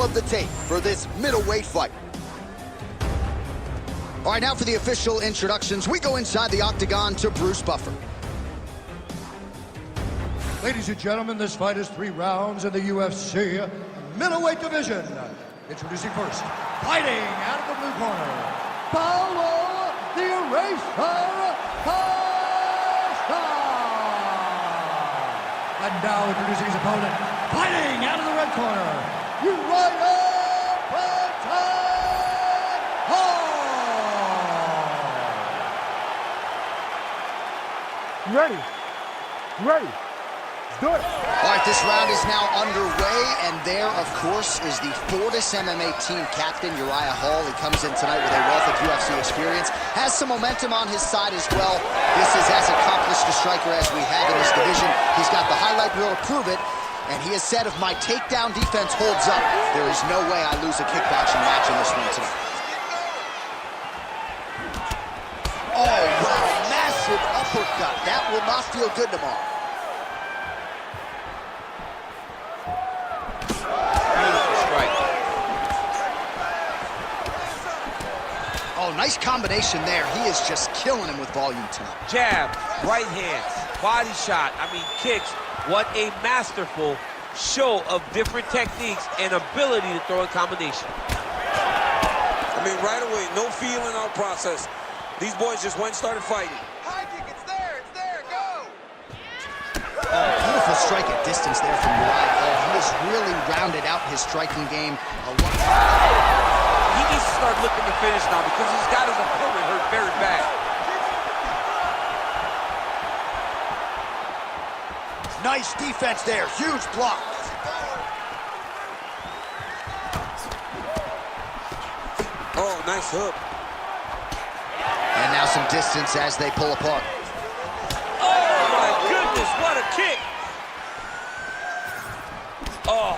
of the tape for this middleweight fight. All right, now for the official introductions, we go inside the octagon to Bruce Buffer. Ladies and gentlemen, this fight is 3 rounds in the UFC middleweight division. Introducing first, fighting out of the blue corner, Paulo the Eraser Costa. And now introducing his opponent, fighting out of the red corner, Uriah Ready. Ready. Let's do it. All right, this round is now underway, and there, of course, is the Fortis MMA team captain, Uriah Hall. He comes in tonight with a wealth of UFC experience, has some momentum on his side as well. This is as accomplished a striker as we have in this division. He's got the highlight reel to prove it, and he has said if my takedown defense holds up, there is no way I lose a kickboxing match in this one tonight. Oh, wow, massive uppercut. That will not feel good tomorrow. Beautiful strike. Oh, nice combination there. He is just killing him with volume tonight. Jab, right hand, body shot, kicks. What a masterful show of different techniques and ability to throw in combination. Right away, no feeling out process. These boys just went and started fighting. High kick, it's there, go! Oh, beautiful strike at distance there from Uriah Hall. He has really rounded out his striking game a lot. He needs to start looking to finish now because he's got his opponent hurt very bad. Nice defense there, huge block. Oh, nice hook. And now some distance as they pull apart. Oh my goodness, what a kick! Oh.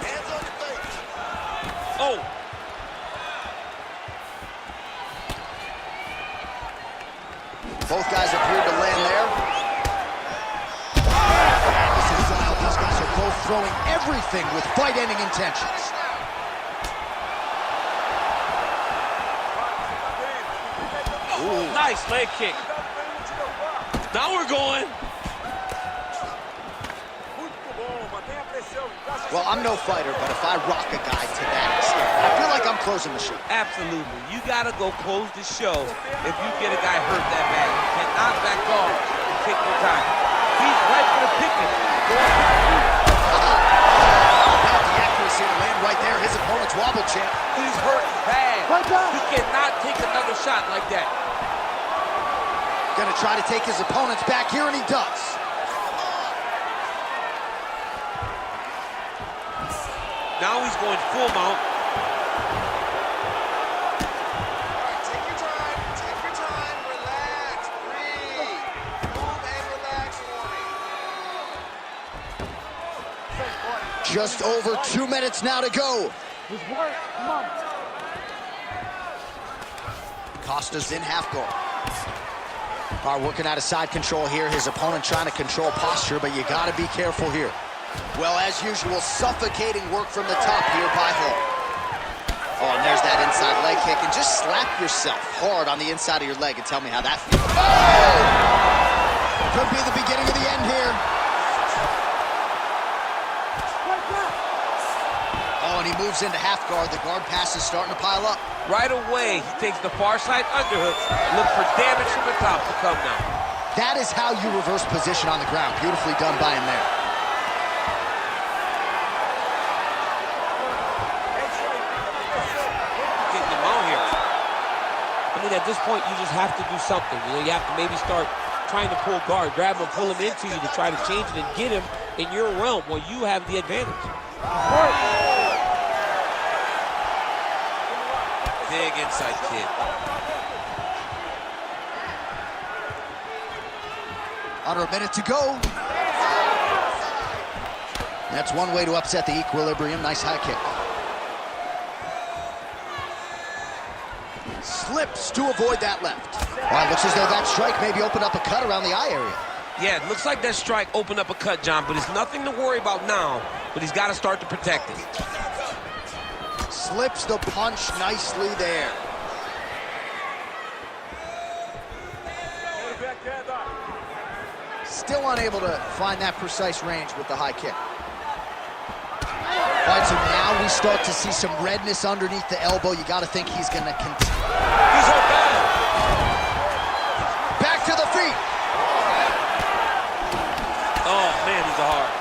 Hands on your face. Oh. Both guys appeared to land there. This is wild. These guys are both throwing everything with fight-ending intentions. Ooh. Nice leg kick. Now we're going. Well, I'm no fighter, but if I rock a guy to that extent, I feel like I'm closing the show. Absolutely. You gotta go close the show if you get a guy hurt that bad. You cannot back off and take your time. He's right for the picking. About the accuracy to land right there. His opponent's wobble champ. He's hurting bad. Right back. He cannot take another shot like that. Gonna try to take his opponents back here, and he does. Now he's going full mount. Take your time, relax, breathe. Move and relax for me. Just over 2 minutes now to go. His work, come on. Costa's in half guard. All right, working out of side control here. His opponent trying to control posture, but you gotta be careful here. Well, as usual, suffocating work from the top here by Hall. Oh, and there's that inside leg kick. And just slap yourself hard on the inside of your leg and tell me how that feels. Oh! Could be the beginning of the end here. Oh, and he moves into half guard. The guard pass is starting to pile up. Right away, he takes the far side underhooks. Look for damage from the top to come now. That is how you reverse position on the ground. Beautifully done by him there. Getting him out here. At this point, you just have to do something. You have to maybe start trying to pull guard, grab him, pull him into you to try to change it and get him in your realm where you have the advantage. Big inside kick. Under a minute to go. That's one way to upset the equilibrium. Nice high kick. Slips to avoid that left. All right, looks as though that strike maybe opened up a cut around the eye area. Yeah, it looks like that strike opened up a cut, John, but it's nothing to worry about now, but he's got to start to protect it. Slips the punch nicely there. Still unable to find that precise range with the high kick. All right, so now we start to see some redness underneath the elbow. You got to think he's going to continue. He's hurt bad. Back to the feet. Oh, man, he's a hard.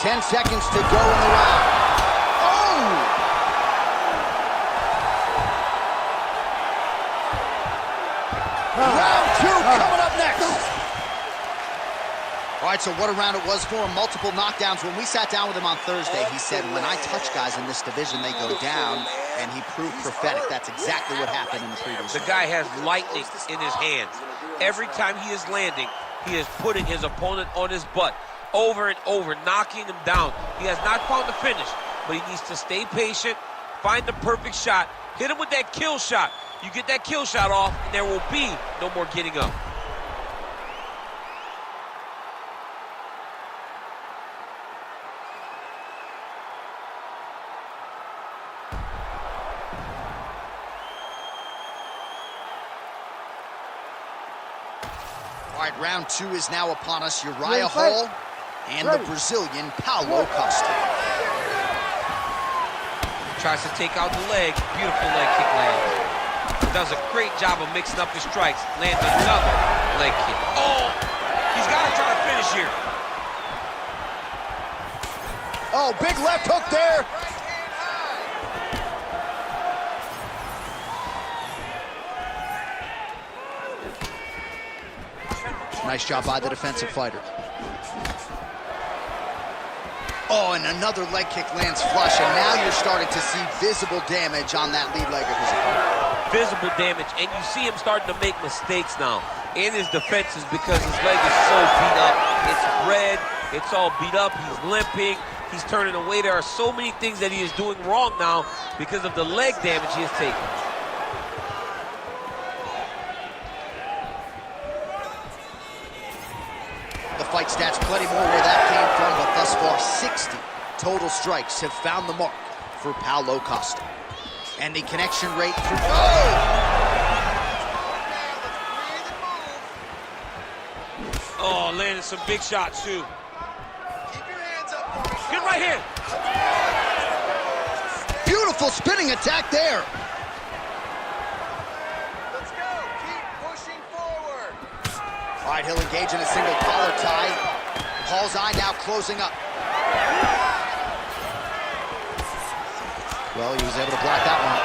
10 seconds to go in the round. Oh! Round 2 coming up next. All right, so what a round it was for him. Multiple knockdowns. When we sat down with him on Thursday, he said, when I touch guys in this division, they go down, and he proved prophetic. That's exactly what happened in the previous The round. guy has lightning in his hands. Every time he is landing, he is putting his opponent on his butt over and over, knocking him down. He has not found the finish, but he needs to stay patient, find the perfect shot, hit him with that kill shot. You get that kill shot off, and there will be no more getting up. All right, round 2 is now upon us. Uriah Hall and the Brazilian Paulo Costa. Tries to take out the leg. Beautiful leg kick lands. Does a great job of mixing up his strikes. Lands another leg kick. Oh! He's got to try to finish here. Oh, big left hook there. Nice job by the defensive fighter. Oh, and another leg kick lands flush, and now you're starting to see visible damage on that lead leg of his opponent. Visible damage, and you see him starting to make mistakes now in his defenses because his leg is so beat up. It's red, it's all beat up, he's limping, he's turning away. There are so many things that he is doing wrong now because of the leg damage he has taken. The fight stats, plenty more where that came from, but thus far 60 total strikes have found the mark for Paulo Costa. And the connection rate through... Oh! Oh, landed some big shots, too. Keep your hands up for me. Good right hand. Beautiful spinning attack there. Let's go. Keep pushing forward. All right, he'll engage in a single collar tie. Paul's eye now closing up. Well, he was able to block that one.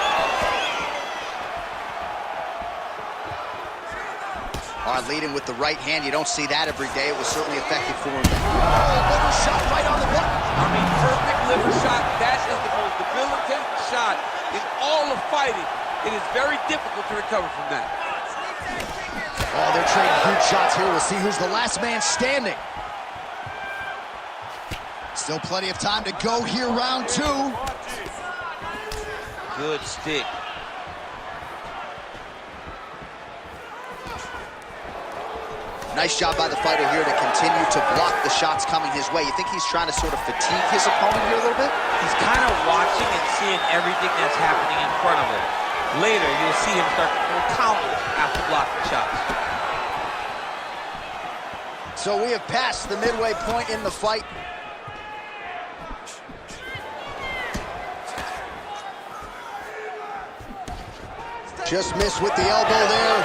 All right, leading with the right hand. You don't see that every day. It was certainly effective for him. Oh, liver shot right on the button. I mean, perfect liver shot. That is the most debilitating shot in all of fighting. It is very difficult to recover from that. Oh, they're trading huge shots here. We'll see who's the last man standing. Still plenty of time to go here, round 2. Good stick. Nice job by the fighter here to continue to block the shots coming his way. You think he's trying to sort of fatigue his opponent here a little bit? He's kind of watching and seeing everything that's happening in front of him. Later, you'll see him start to throw counters after blocking shots. So we have passed the midway point in the fight. Just missed with the elbow there.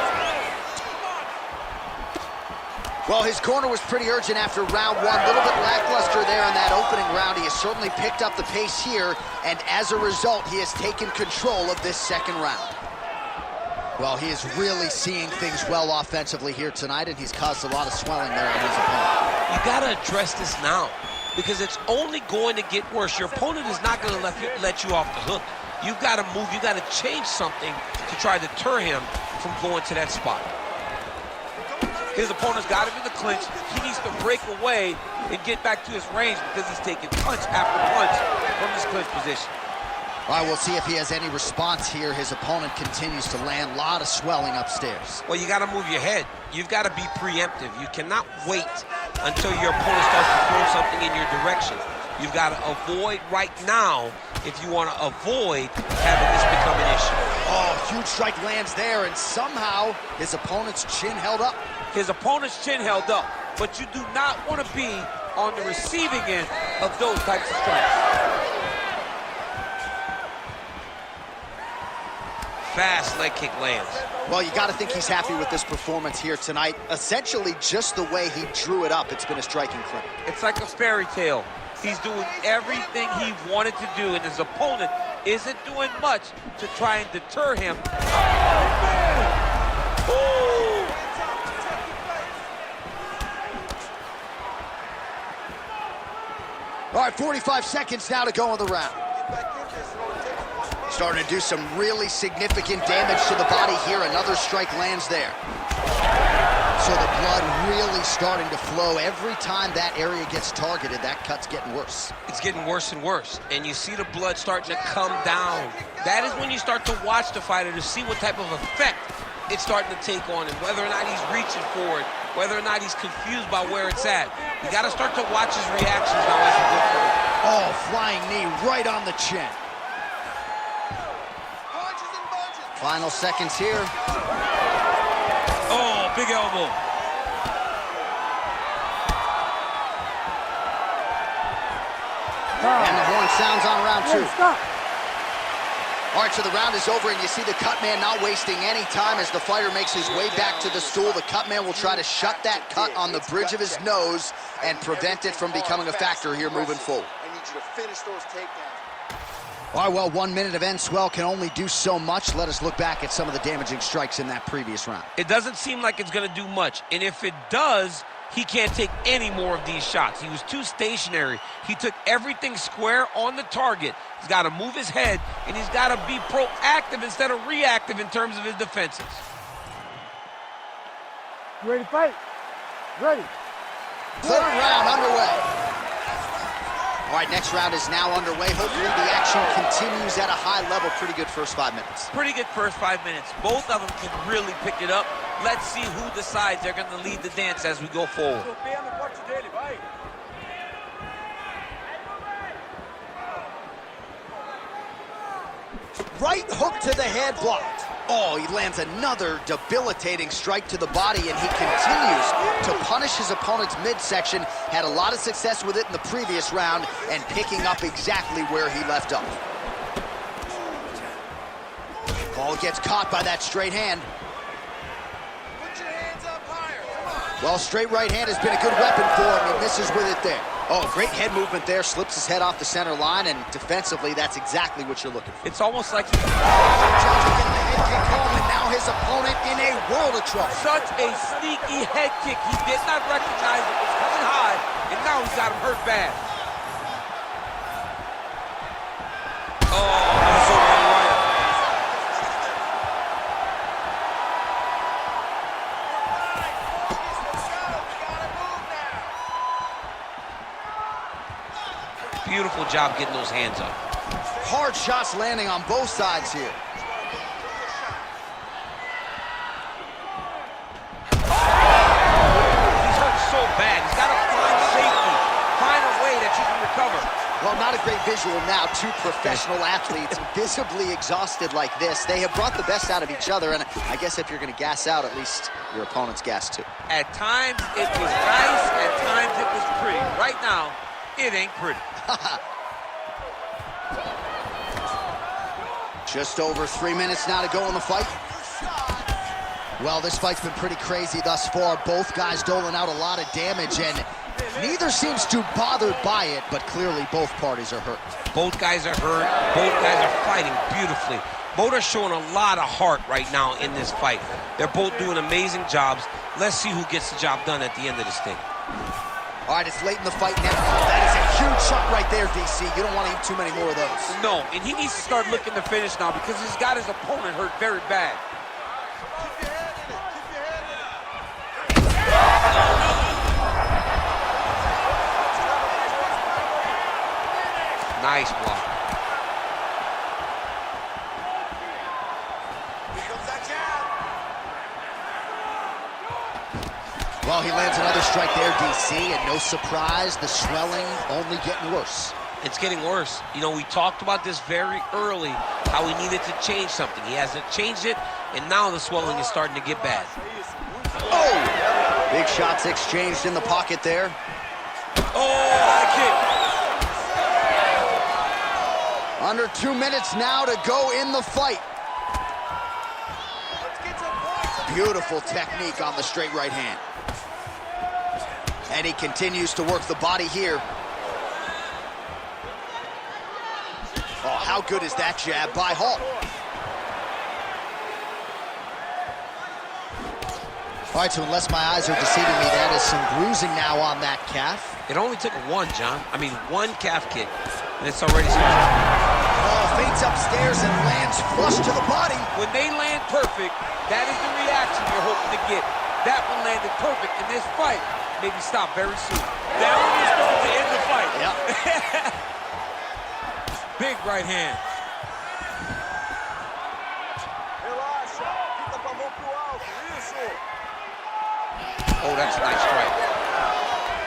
Well, his corner was pretty urgent after round 1. A little bit lackluster there in that opening round. He has certainly picked up the pace here, and as a result, he has taken control of this second round. Well, he is really seeing things well offensively here tonight, and he's caused a lot of swelling there on his opponent. You got to address this now because it's only going to get worse. Your opponent is not going to let you off the hook. You've got to move. You've got to change something to try to deter him from going to that spot. His opponent's got him in the clinch. He needs to break away and get back to his range because he's taking punch after punch from this clinch position. All right, we'll see if he has any response here. His opponent continues to land. A lot of swelling upstairs. Well, you got to move your head. You've got to be preemptive. You cannot wait until your opponent starts to throw something in your direction. You've got to avoid right now if you want to avoid having this become an issue. Oh, huge strike lands there, and somehow his opponent's chin held up. His opponent's chin held up, but you do not want to be on the receiving end of those types of strikes. Fast leg kick lands. Well, you got to think he's happy with this performance here tonight. Essentially, just the way he drew it up, it's been a striking clinic. It's like a fairy tale. He's doing everything he wanted to do, and his opponent isn't doing much to try and deter him. Ooh. All right, 45 seconds now to go in the round. Starting to do some really significant damage to the body here. Another strike lands there. So the blood really starting to flow. Every time that area gets targeted, that cut's getting worse. It's getting worse and worse, and you see the blood starting to come down. That is when you start to watch the fighter to see what type of effect it's starting to take on him, whether or not he's reaching for it, whether or not he's confused by where it's at. You got to start to watch his reactions now as you go forward. Oh, flying knee right on the chin. Final seconds here. Oh, big elbow. And the horn sounds on round two. Stop. All right, so the round is over, and you see the cut man not wasting any time as the fighter makes his way back to the stool. The cut man will try to shut that cut on the bridge of his nose and prevent it from becoming a factor here moving forward. I need you to finish those takedowns. All right, well, 1 minute of end swell can only do so much. Let us look back at some of the damaging strikes in that previous round. It doesn't seem like it's going to do much, and if it does, he can't take any more of these shots. He was too stationary. He took everything square on the target. He's got to move his head, and he's got to be proactive instead of reactive in terms of his defenses. You ready to fight? Ready. Third round underway. All right, next round is now underway. Hopefully the action continues at a high level. Pretty good first 5 minutes. Pretty good first 5 minutes. Both of them can really pick it up. Let's see who decides they're going to lead the dance as we go forward. Right hook to the head, blocked. Oh, he lands another debilitating strike to the body, and he continues to punish his opponent's midsection. Had a lot of success with it in the previous round and picking up exactly where he left off. Ball gets caught by that straight hand. Put your hands up higher. Come on. Well, straight right hand has been a good weapon for him. He misses with it there. Oh, great head movement there. Slips his head off the center line, and defensively, that's exactly what you're looking for. It's almost like Judge getting the head kick home, and now his opponent in a world of trouble. such a sneaky head kick. He did not recognize it was coming high, and now he's got him hurt bad. Oh, that's so right. Beautiful job getting those hands up. Hard shots landing on both sides here. He's hurt so bad. He's got to find safety, find a way that you can recover. Well, not a great visual now. Two professional athletes visibly exhausted like this. They have brought the best out of each other, and I guess if you're going to gas out, at least your opponent's gas too. At times it was nice, at times it was pretty. Right now, it ain't pretty. Just over 3 minutes now to go in the fight. Well, this fight's been pretty crazy thus far. Both guys doling out a lot of damage, and neither seems too bothered by it, but clearly both parties are hurt. Both guys are hurt. Both guys are fighting beautifully. Both are showing a lot of heart right now in this fight. They're both doing amazing jobs. Let's see who gets the job done at the end of this thing. All right, it's late in the fight now. That is a huge shot right there, DC. You don't want to eat too many more of those. No, and he needs to start looking to finish now because he's got his opponent hurt very bad. Keep your head in it. Keep your head in it. Nice block. Well, he lands another strike there, DC, and no surprise, the swelling only getting worse. It's getting worse. You know, we talked about this very early, how he needed to change something. He hasn't changed it, and now the swelling is starting to get bad. Oh! Big shots exchanged in the pocket there. Oh, high kick. Under 2 minutes now to go in the fight. Beautiful technique on the straight right hand. And he continues to work the body here. Oh, how good is that jab by Hall? All right, so unless my eyes are deceiving me, that is some bruising now on that calf. It only took one, John. I mean, one calf kick, and it's already started. Oh, fades upstairs and lands flush to the body. When they land perfect, that is the reaction you're hoping to get. That one landed perfect in this fight. Maybe stop very soon. That one was going to end the fight. Yep. Big right hand. Oh, that's a nice strike.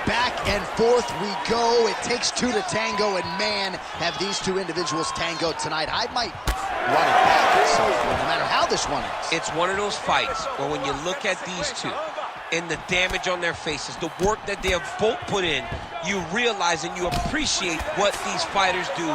Back and forth we go. It takes two to tango, and man, have these two individuals tangoed tonight. I might run it back at some point, no matter how this one is. It's one of those fights where when you look at these two and the damage on their faces, the work that they have both put in, you realize and you appreciate what these fighters do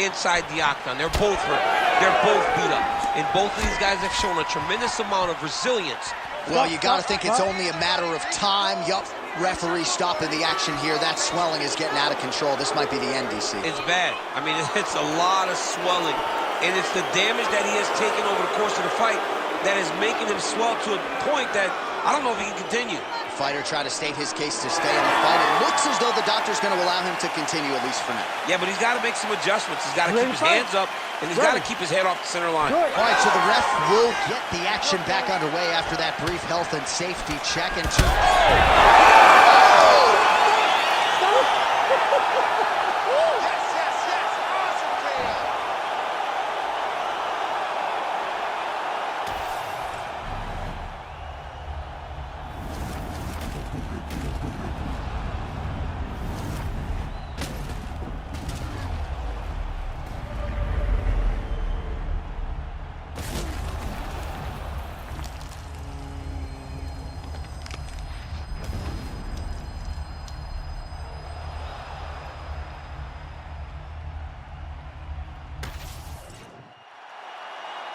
inside the octagon. They're both hurt. They're both beat up. And both of these guys have shown a tremendous amount of resilience. Well, you got to think it's only a matter of time. Yup, referee stopping the action here. That swelling is getting out of control. This might be the end, DC. It's bad. I mean, it's a lot of swelling. And it's the damage that he has taken over the course of the fight that is making him swell to a point that I don't know if he can continue. The fighter tried to state his case to stay in the fight. It looks as though the doctor's going to allow him to continue, at least for now. Yeah, but he's got to make some adjustments. He's got to keep his hands up, and he's got to keep his head off the center line. All right, so the ref will get the action back underway after that brief health and safety check. And two.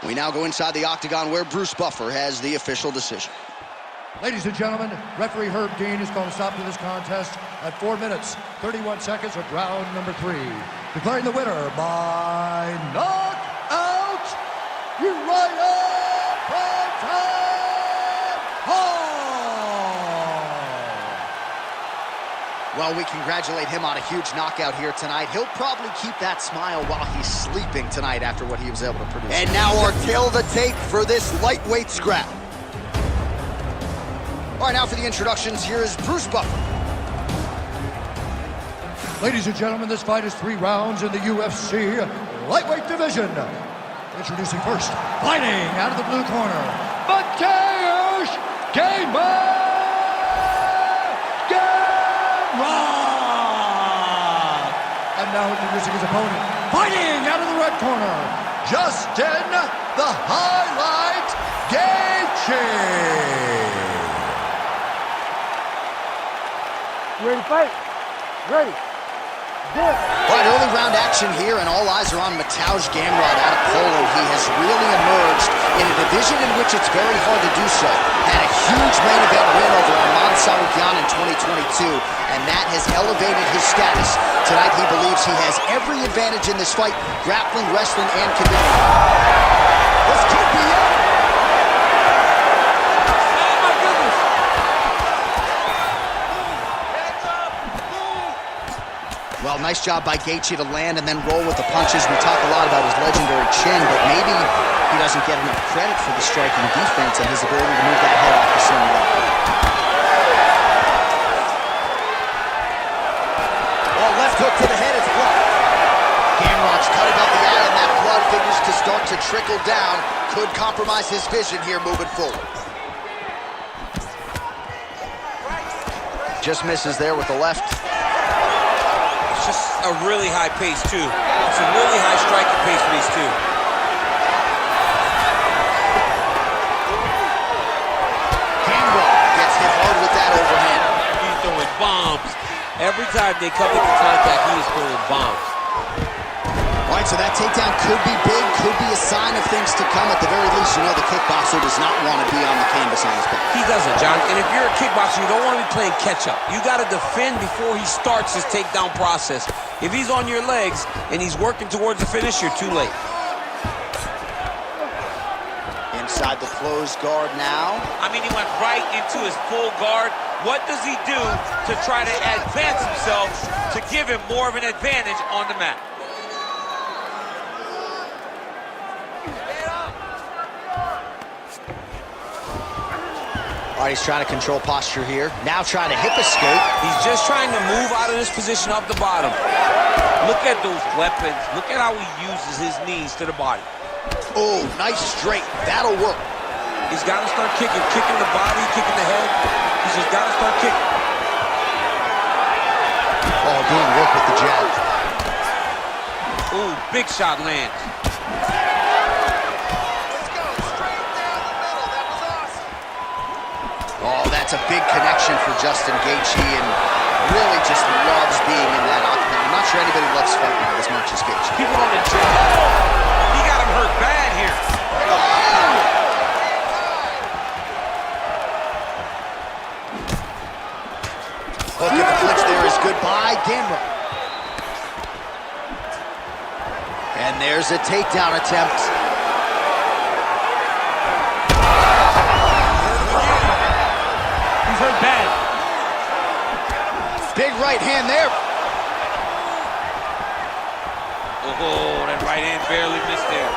We now go inside the octagon where Bruce Buffer has the official decision. Ladies and gentlemen, referee Herb Dean is going to stop to this contest at 4 minutes, 31 seconds of round number 3. Declaring the winner by knockout, Uriah Hall. Well, we congratulate him on a huge knockout here tonight. He'll probably keep that smile while he's sleeping tonight after what he was able to produce. And now our tail of the tape for this lightweight scrap. All right, now for the introductions, here is Bruce Buffer. Ladies and gentlemen, this fight is 3 rounds in the UFC lightweight division. Introducing first, fighting out of the blue corner, Makhachev Gamrot. And now introducing his opponent, fighting out of the red corner, Justin the Highlight Gaethje. You ready to fight? Ready. Good. All right, early round action here, and all eyes are on Makhachev Gamrot out of Poland. He has really emerged in a division in which it's very hard to do so. Had a huge main event win over Arman Tsarukyan in 2022, and that has elevated his status. Tonight, he believes he has every advantage in this fight, grappling, wrestling, and conditioning. This could be it. Well, nice job by Gaethje to land and then roll with the punches. We talk a lot about his legendary chin, but maybe he doesn't get enough credit for the striking defense and his ability to move that head off the center line. Oh, left hook to the head, it's blocked. Gamrot's cut about the eye, and that blood figures to start to trickle down. Could compromise his vision here moving forward. just misses there with the left. It's just a really high pace, too. It's a really high striking pace for these two. Gamrot gets hit hard with that overhand. He's throwing bombs. Every time they come into contact, he is throwing bombs. All right, so that takedown could be big, could be a sign of things to come. At the very least, you know the kickboxer does not want to be on the canvas on his back. He doesn't, John. And if you're a kickboxer, you don't want to be playing catch-up. You got to defend before he starts his takedown process. If he's on your legs and he's working towards the finish, you're too late. Inside the closed guard now. I mean, he went right into his full guard. What does he do to try to advance himself to give him more of an advantage on the mat? All right, he's trying to control posture here. Now trying to hip escape. He's just trying to move out of this position off the bottom. Look at those weapons. Look at how he uses his knees to the body. Oh, nice straight. That'll work. He's got to start kicking the body, kicking the head. He's just got to start kicking. Oh, doing work with the jab. Ooh, big shot lands. Let's go. Straight down the middle. That was awesome. Oh, that's a big connection for Justin Gaethje, and really just loves being in that octagon. I'm not sure anybody loves fighting as much as Gaethje. People on the gym. He got him hurt bad here. Hook in the clinch there is good by Gamrot. And there's a takedown attempt. He's hurt bad. Big right hand there. Oh, that right hand barely missed there.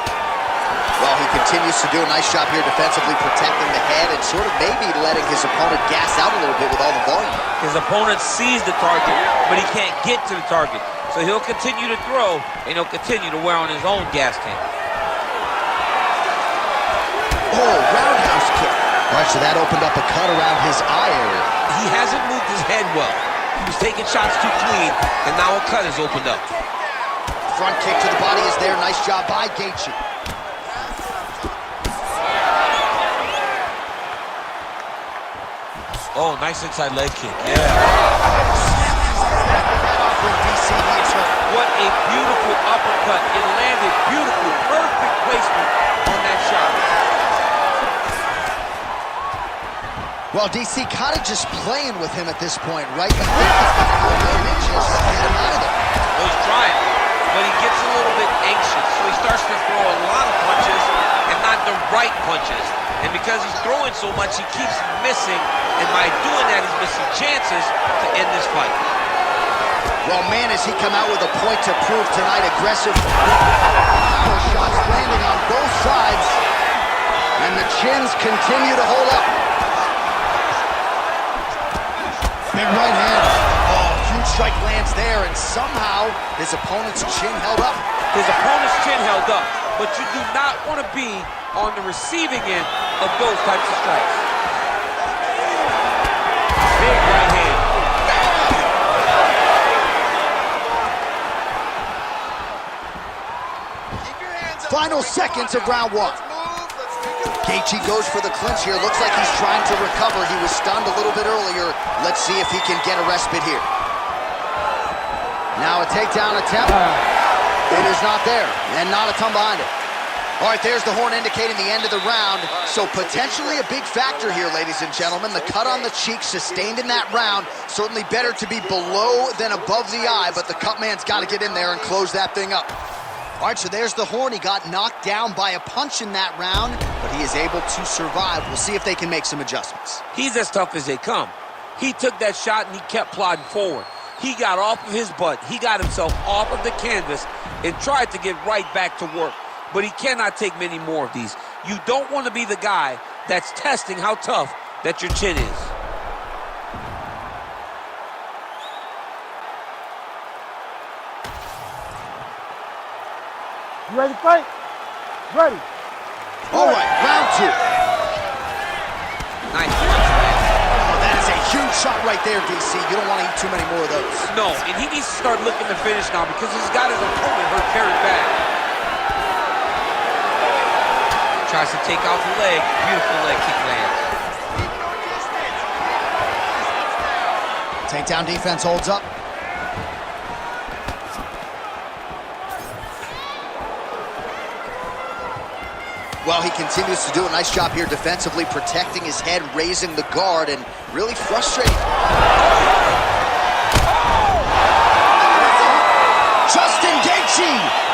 Well, he continues to do a nice job here defensively, protecting the head and sort of maybe letting his opponent gas out a little bit with all the volume. His opponent sees the target, but he can't get to the target. So he'll continue to throw, and he'll continue to wear on his own gas tank. Oh, roundhouse kick. All right, so that opened up a cut around his eye area. He hasn't moved his head well. He was taking shots too clean, and now a cut has opened up. Front kick to the body is there. Nice job by Gaethje. Oh, nice inside leg kick. Yeah. What a beautiful uppercut. It landed beautiful. Perfect placement on that shot. Well, DC kind of just playing with him at this point, right? But just get him out of there. Well, he's trying, but he gets a little bit anxious. So he starts to throw a lot of punches and not the right punches. And because he's throwing so much, he keeps missing. And by doing that, he's missing chances to end this fight. Well, man, has he come out with a point to prove tonight. Aggressive power shots landing on both sides. And the chins continue to hold up. Big right hand. Oh, huge strike lands there. And somehow his opponent's chin held up. His opponent's chin held up. But you do not want to be on the receiving end of those types of strikes. Big right hand. Keep your hands up. Final seconds of round one. Let's move. Let's take it. Gaethje goes for the clinch here. Looks like he's trying to recover. He was stunned a little bit earlier. Let's see if he can get a respite here. Now a takedown attempt. It is not there, and not a ton behind it. All right, there's the horn indicating the end of the round. So potentially a big factor here, ladies and gentlemen. The cut on the cheek sustained in that round. Certainly better to be below than above the eye, but the cut man's got to get in there and close that thing up. All right, so there's the horn. He got knocked down by a punch in that round, but he is able to survive. We'll see if they can make some adjustments. He's as tough as they come. He took that shot and he kept plodding forward. He got off of his butt. He got himself off of the canvas and tried to get right back to work. But he cannot take many more of these. You don't want to be the guy that's testing how tough that your chin is. You ready to fight? Ready. All right, round two. Nice punch, man. Oh, that is a huge shot right right there, DC. You don't want to eat too many more of those. No, and he needs to start looking to finish now because he's got his opponent hurt very bad. Tries to take out the leg. Beautiful leg kick lands. Takedown defense holds up. Well, he continues to do a nice job here defensively, protecting his head, raising the guard, and really frustrating. Justin Gaethje!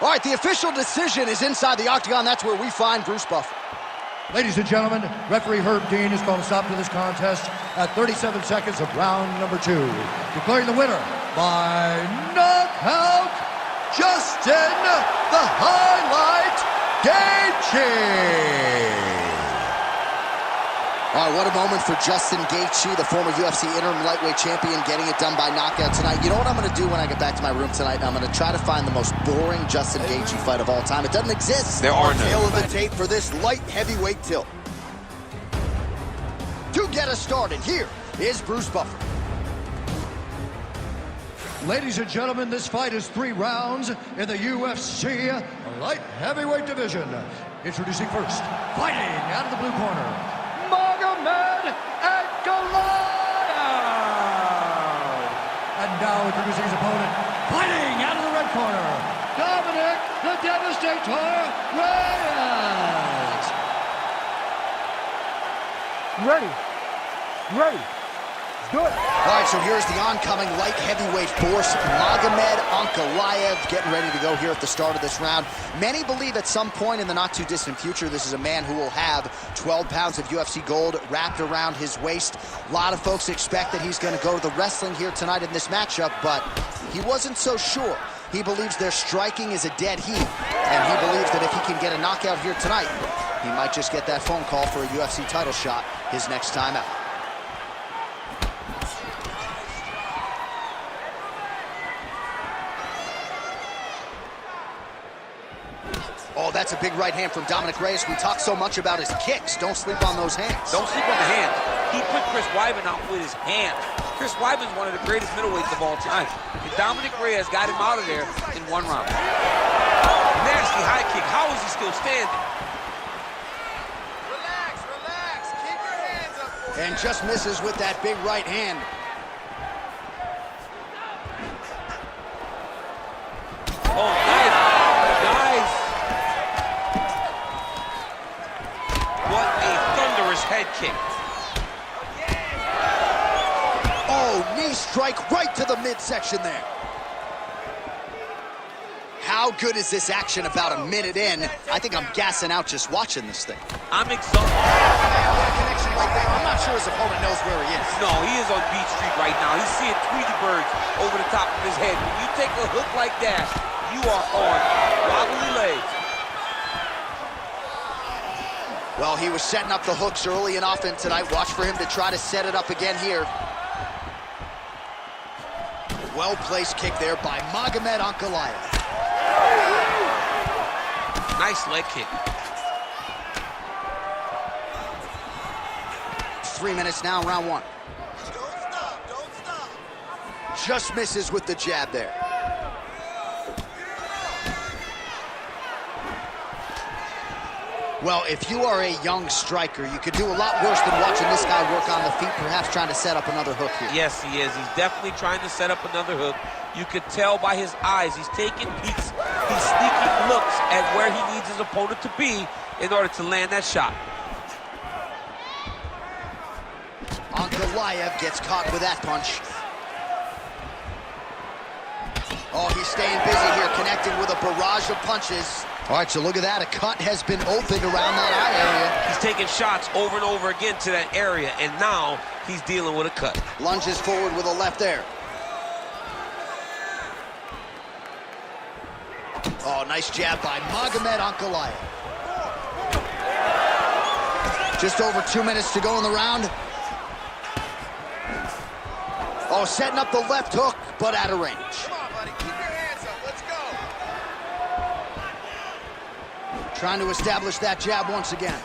All right, the official decision is inside the octagon. That's where we find Bruce Buffer. Ladies and gentlemen, referee Herb Dean has called a stop to this contest at 37 seconds of round number 2. Declaring the winner by knockout, Justin the Highlight Gaethje. All right, what a moment for Justin Gaethje, the former UFC interim lightweight champion, getting it done by knockout tonight. You know what I'm going to do when I get back to my room tonight? I'm going to try to find the most boring Justin Gaethje fight of all time. It doesn't exist. There are Tail none. of the tape for this light heavyweight tilt. To get us started, here is Bruce Buffer. Ladies and gentlemen, this fight is 3 rounds in the UFC light heavyweight division. Introducing first, fighting out of the blue corner, Ankalaev. And now introducing his opponent, fighting out of the red corner, Dominic the Devastator Reyes. Ready. Ready. Do it. All right, so here's the oncoming light heavyweight force, Ankalaev, getting ready to go here at the start of this round. Many believe at some point in the not-too-distant future, this is a man who will have 12 pounds of UFC gold wrapped around his waist. A lot of folks expect that he's going to go to the wrestling here tonight in this matchup, but he wasn't so sure. He believes their striking is a dead heat, and he believes that if he can get a knockout here tonight, he might just get that phone call for a UFC title shot his next time out. Oh, that's a big right hand from Dominic Reyes. We talk so much about his kicks. Don't sleep on those hands. Don't sleep on the hands. He put Chris Weidman out with his hands. Chris Weidman's one of the greatest middleweights of all time. And Dominic Reyes got him out of there in 1 round. Nasty high kick. How is he still standing? Relax, relax. Keep your hands up, boy. And just misses with that big right hand. Oh, nice. Nice. What a thunderous head kick. Oh, knee strike right to the midsection there. How good is this action about a minute in? I think I'm gassing out just watching this thing. I'm exhausted. Connection like that. I'm not sure his opponent knows where he is. No, he is on Beach Street right now. He's seeing Tweety birds over the top of his head. When you take a hook like that, you are on wobbly legs. Well, he was setting up the hooks early and often tonight. Watch for him to try to set it up again here. Well-placed kick there by Ankalaev. Nice leg kick. 3 minutes now, round 1. Don't stop, don't stop. Just misses with the jab there. Well, if you are a young striker, you could do a lot worse than watching this guy work on the feet, perhaps trying to set up another hook here. Yes, he is. He's definitely trying to set up another hook. You could tell by his eyes. He's taking peeks. He's sneaking looks at where he needs his opponent to be in order to land that shot. Ankalaev gets caught with that punch. Oh, he's staying busy here, connecting with a barrage of punches. All right, so look at that. A cut has been opened around that eye area. He's taking shots over and over again to that area, and now he's dealing with a cut. Lunges forward with a left there. Oh, nice jab by Ankalaev. Just over 2 minutes to go in the round. Oh, setting up the left hook, but out of range. Come on, buddy. Keep your hands up. Let's go. Trying to establish that jab once again.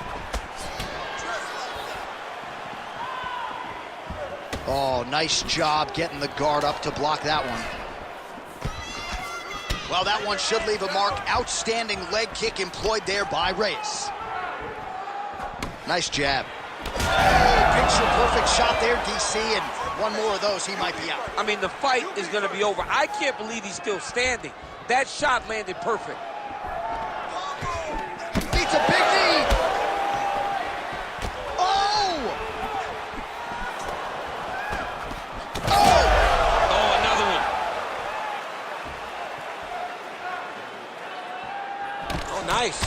Oh, nice job getting the guard up to block that one. Well, that one should leave a mark. Outstanding leg kick employed there by Reyes. Nice jab. Oh, picture-perfect shot there, DC, and one more of those, he might be out. I mean, the fight is going to be over. I can't believe he's still standing. That shot landed perfect. Beats a big knee. Oh! Oh! Oh, another one. Oh, nice.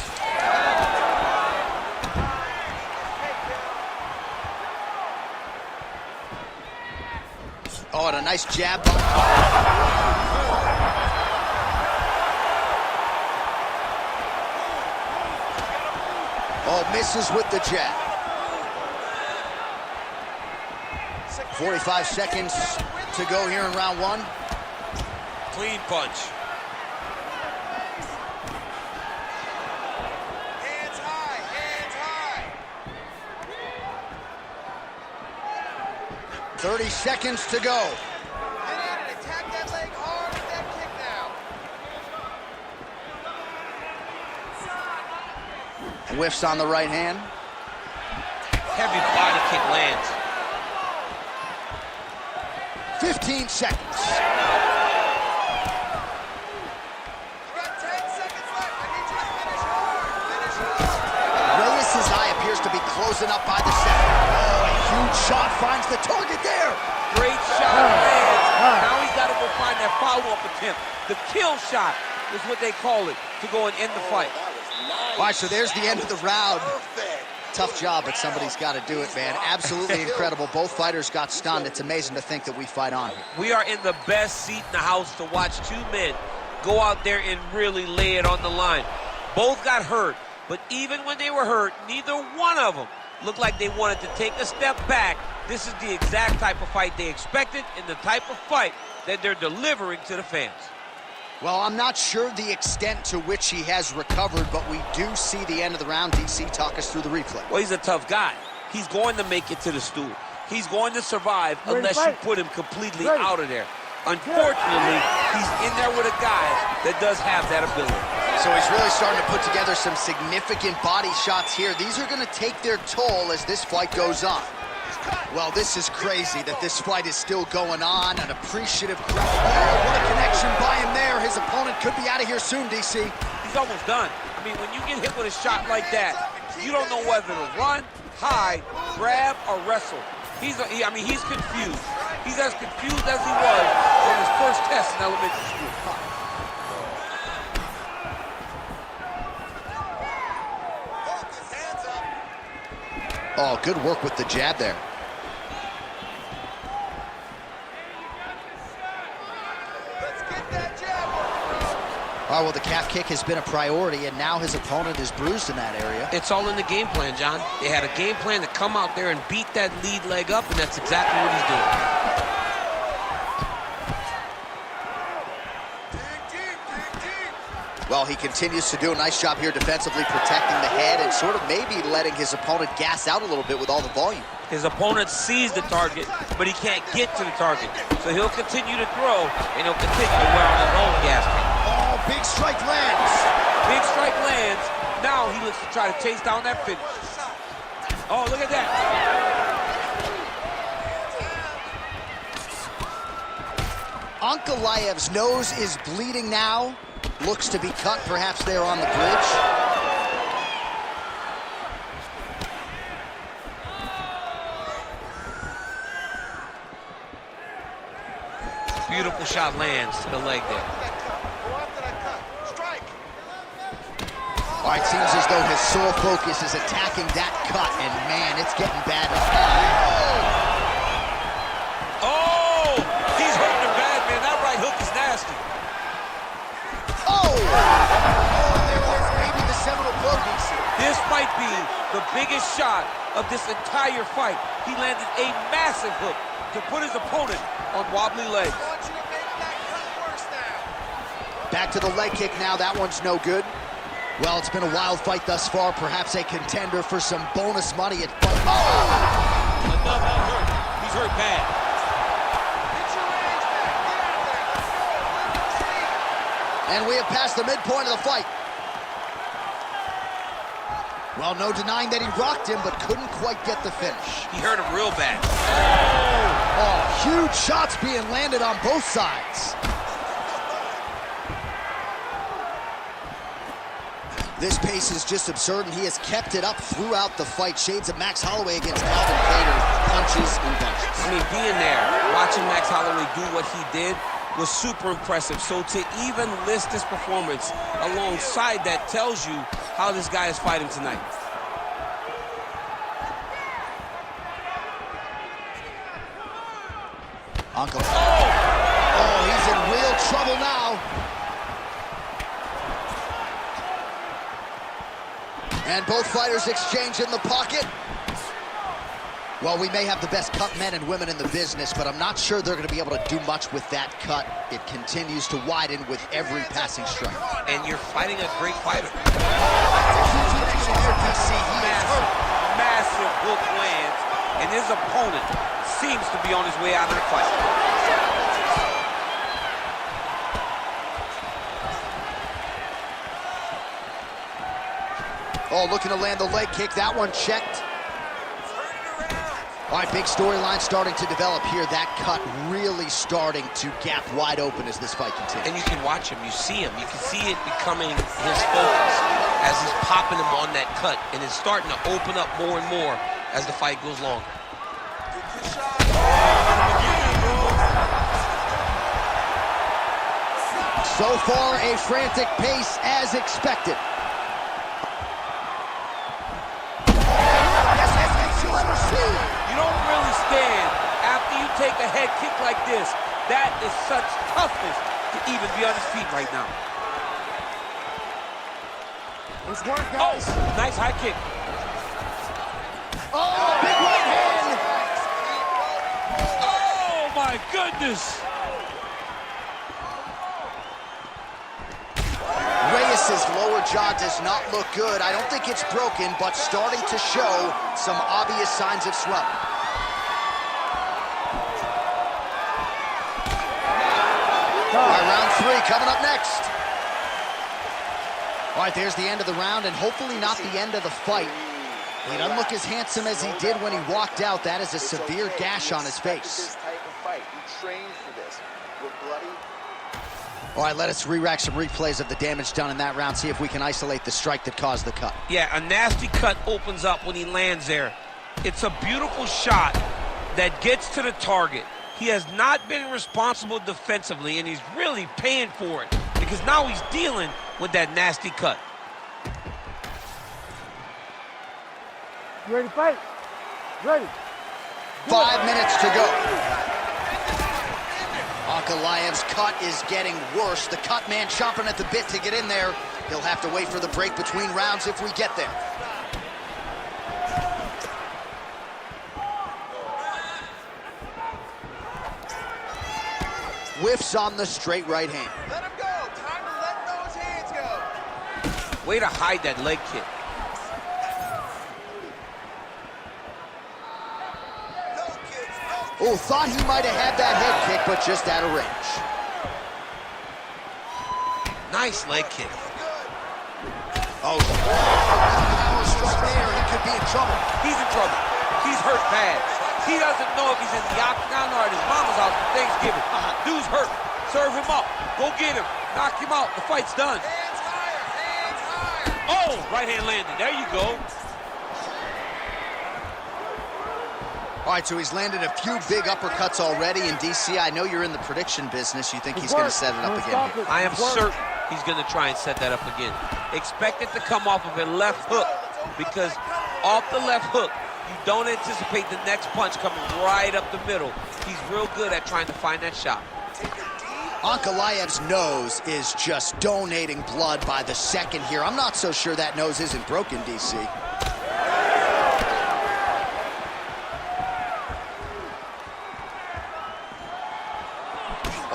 Oh, and a nice jab. Oh, misses with the jab. 45 seconds to go here in round one. Clean punch. Hands high. Hands high. 30 seconds to go. Get in and attack that leg hard with that kick now. Whiffs on the right hand. Heavy body kick lands. 15 seconds. You got 10 seconds left. I need you to finish hard. Finish hard. Reyes' eye appears to be closing up by the second. Oh, a huge shot finds the target there. Great shot lands. Now he's got to go find that follow-up attempt. The kill shot is what they call it to go and end the fight. All right, so there's the end of the round. Tough job, but somebody's got to do it, man. Absolutely incredible. Both fighters got stunned. It's amazing to think that we fight on here. We are in the best seat in the house to watch two men go out there and really lay it on the line. Both got hurt, but even when they were hurt, neither one of them looked like they wanted to take a step back. This is the exact type of fight they expected and the type of fight that they're delivering to the fans. Well, I'm not sure the extent to which he has recovered, but we do see the end of the round. DC, talk us through the replay. Well, he's a tough guy. He's going to make it to the stool. He's going to survive unless you put him completely out of there. Unfortunately, he's in there with a guy that does have that ability. So he's really starting to put together some significant body shots here. These are going to take their toll as this fight goes on. Well, this is crazy that this fight is still going on. An appreciative crowd. Oh, what a connection by him there. His opponent could be out of here soon, DC. He's almost done. I mean, when you get hit with a shot like that, you don't know whether to run, hide, grab, or wrestle. He's confused. He's as confused as he was on his first test in elementary school. Focus. Hands up. Oh, good work with the jab there. Let's get that jab working, bro. All right, well, the calf kick has been a priority, and now his opponent is bruised in that area. It's all in the game plan, John. They had a game plan to come out there and beat that lead leg up, and that's exactly what he's doing. Dig deep. Dig deep. Well, he continues to do a nice job here defensively, protecting the head and sort of maybe letting his opponent gas out a little bit with all the volume. His opponent sees the target, but he can't get to the target. So he'll continue to throw, and he'll continue to wear on his own gas tank. Oh, big strike lands. Big strike lands. Now he looks to try to chase down that finish. Oh, look at that. Ankalaev's nose is bleeding now. Looks to be cut, perhaps there on the bridge. Beautiful shot lands to the leg there. Go after that cut. Strike. All right, seems as though his sole focus is attacking that cut, and man, it's getting bad. Oh, he's hurting him bad, man. That right hook is nasty. Oh! There was maybe the seminal blow, DC. This might be the biggest shot of this entire fight. He landed a massive hook to put his opponent on wobbly legs. I want you to make that cut worse now. Back to the leg kick now. That one's no good. Well, it's been a wild fight thus far. Perhaps a contender for some bonus money at fight. Oh! Another hurt. He's hurt bad. Get your range back. Get out there. Let's go. And we have passed the midpoint of the fight. Well, no denying that he rocked him, but couldn't quite get the finish. He hurt him real bad. Oh, huge shots being landed on both sides. This pace is just absurd, and he has kept it up throughout the fight. Shades of Max Holloway against Calvin Kattar, punches and bunches. I mean, being there, watching Max Holloway do what he did was super impressive. So to even list this performance alongside that tells you how this guy is fighting tonight. Ankalaev. Oh, he's in real trouble now. And both fighters exchange in the pocket. Well, we may have the best cut men and women in the business, but I'm not sure they're going to be able to do much with that cut. It continues to widen with every passing strike. And you're fighting a great fighter. Massive hook lands, and his opponent seems to be on his way out of the fight. Oh, looking to land the leg kick. That one checked. All right, big storyline starting to develop here. That cut really starting to gap wide open as this fight continues. And you can watch him, you see him. You can see it becoming his focus as he's popping him on that cut. And it's starting to open up more and more as the fight goes longer. So far, a frantic pace as expected. You don't really stand after you take a head kick like this. That is such toughness to even be on his feet right now. Nice work, guys. Oh, nice high kick. Oh, big right hand. Oh, my goodness. Reyes' lower jaw does not look good. I don't think it's broken, but starting to show some obvious signs of swelling. All right, round three coming up next. All right, there's the end of the round, and hopefully not the end of the fight. He doesn't look as handsome as he did when he walked out. That is a severe gash on his face. This type of fight, you trained for this. We're bloody. All right, let us re-rack some replays of the damage done in that round, see if we can isolate the strike that caused the cut. Yeah, a nasty cut opens up when he lands there. It's a beautiful shot that gets to the target. He has not been responsible defensively, and he's really paying for it because now he's dealing with that nasty cut. You ready to fight? Ready. 5 minutes to go. Ankalaev's cut is getting worse. The cut man chomping at the bit to get in there. He'll have to wait for the break between rounds if we get there. Whiffs on the straight right hand. Let him go. Time to let those hands go. Way to hide that leg kick. No, kids. No. Oh, thought he might have had that head kick, but just out of range. Nice leg kick. Oh, power strike there. He could be in trouble. He's in trouble. He's hurt bad. He doesn't know if he's in the octagon or at his mama's house for Thanksgiving. Dude's hurt. Serve him up. Go get him. Knock him out. The fight's done. Hands higher. Hands higher. Oh, right hand landed. There you go. All right, so he's landed a few big uppercuts already in DC. I know you're in the prediction business. You think he's going to set it up again here? I am certain he's going to try and set that up again. Expect it to come off of a left hook, because off the left hook, you don't anticipate the next punch coming right up the middle. He's real good at trying to find that shot. Ankalaev's nose is just donating blood by the second here. I'm not so sure that nose isn't broken, DC.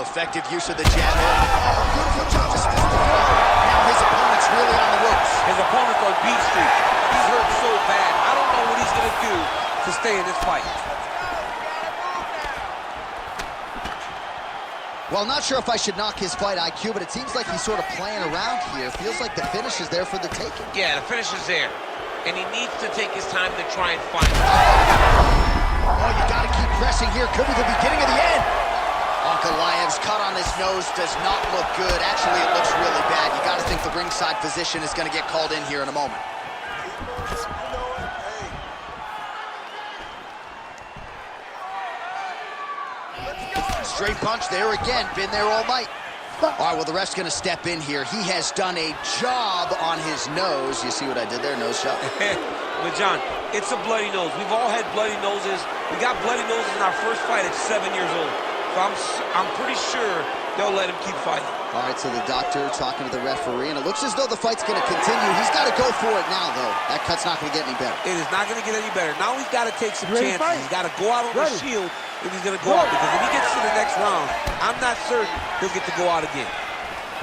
Effective use of the jab. Oh, beautiful job just missed the blow. Now his opponent's really on the ropes. His opponent's on beat street. He's hurt so bad. I don't know what he's going to do to stay in this fight. Well, not sure if I should knock his fight IQ, but it seems like he's sort of playing around here. Feels like the finish is there for the taking. Yeah, the finish is there. And he needs to take his time to try and find it. Oh, you got to keep pressing here. Could be the beginning of the end. Ankalaev's cut on his nose does not look good. Actually, it looks really bad. You got to think the ringside physician is going to get called in here in a moment. Straight punch there again. Been there all night. All right, well, the ref's going to step in here. He has done a job on his nose. You see what I did there? Nose shot. But, John, it's a bloody nose. We've all had bloody noses. We got bloody noses in our first fight at 7 years old. So I'm pretty sure they'll let him keep fighting. All right, so the doctor talking to the referee, and it looks as though the fight's going to continue. He's got to go for it now, though. That cut's not going to get any better. It is not going to get any better. Now he's got to take some Ready, chances. fight. He's got to go out on the shield if he's going to go out. Because if he gets to the next round, I'm not certain he'll get to go out again.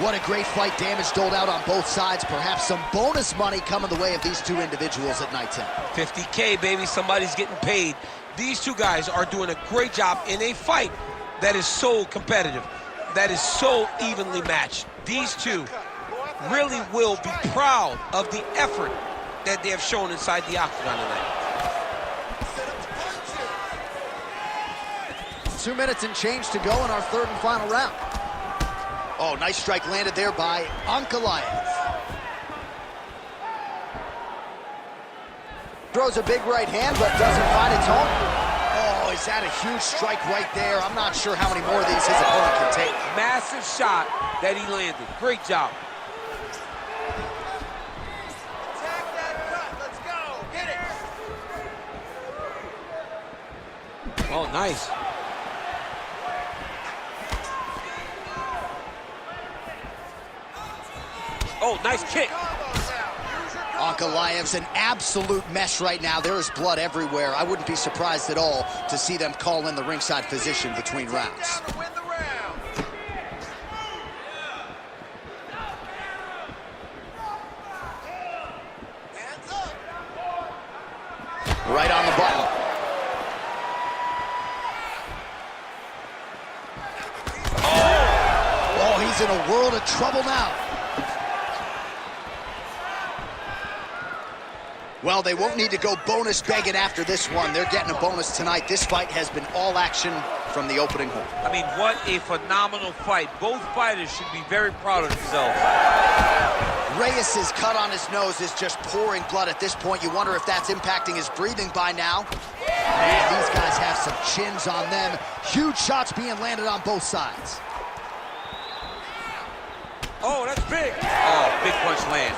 What a great fight. Damage doled out on both sides. Perhaps some bonus money coming the way of these two individuals at night 10. $50K, baby. Somebody's getting paid. These two guys are doing a great job in a fight that is so competitive, that is so evenly matched. These two really will be proud of the effort that they have shown inside the octagon tonight. 2 minutes and change to go in our third and final round. Oh, nice strike landed there by Ankalaev. Throws a big right hand, but doesn't find its home. Oh, he's had a huge strike right there. I'm not sure how many more of these his opponent can take. Massive shot that he landed. Great job. Attack that cut. Let's go. Get it. Oh, nice. Oh, nice kick. Ankalaev's an absolute mess right now. There is blood everywhere. I wouldn't be surprised at all to see them call in the ringside physician between rounds. Win the round. Hands up. Right on the button. Oh, he's in a world of trouble now. Well, they won't need to go bonus begging after this one. They're getting a bonus tonight. This fight has been all action from the opening horn. I mean, what a phenomenal fight. Both fighters should be very proud of themselves. Reyes' cut on his nose is just pouring blood at this point. You wonder if that's impacting his breathing by now. Man, these guys have some chins on them. Huge shots being landed on both sides. Oh, that's big. Oh, big punch land.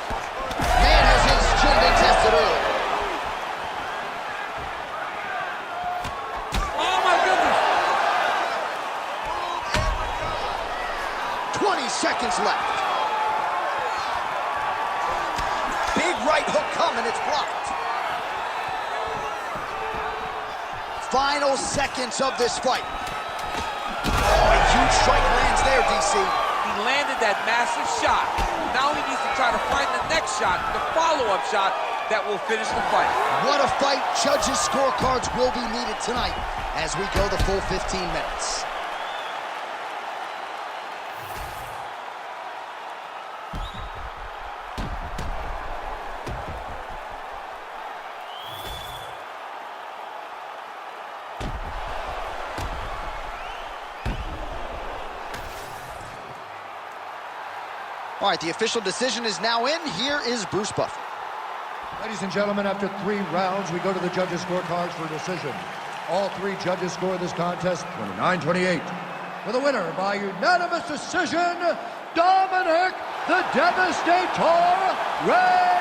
Man, has his chin been tested early. Oh, my goodness. 20 seconds left. Big right hook coming, it's blocked. Final seconds of this fight. Oh, a huge strike lands there, DC. He landed that massive shot. Now he needs to try to find the next shot, the follow-up shot that will finish the fight. What a fight. Judges' scorecards will be needed tonight as we go the full 15 minutes. All right, the official decision is now in. Here is Bruce Buffer. Ladies and gentlemen, after 3 rounds, we go to the judges' scorecards for decision. All 3 judges score this contest 29-28. For the winner by unanimous decision, Dominic the Devastator Reyes.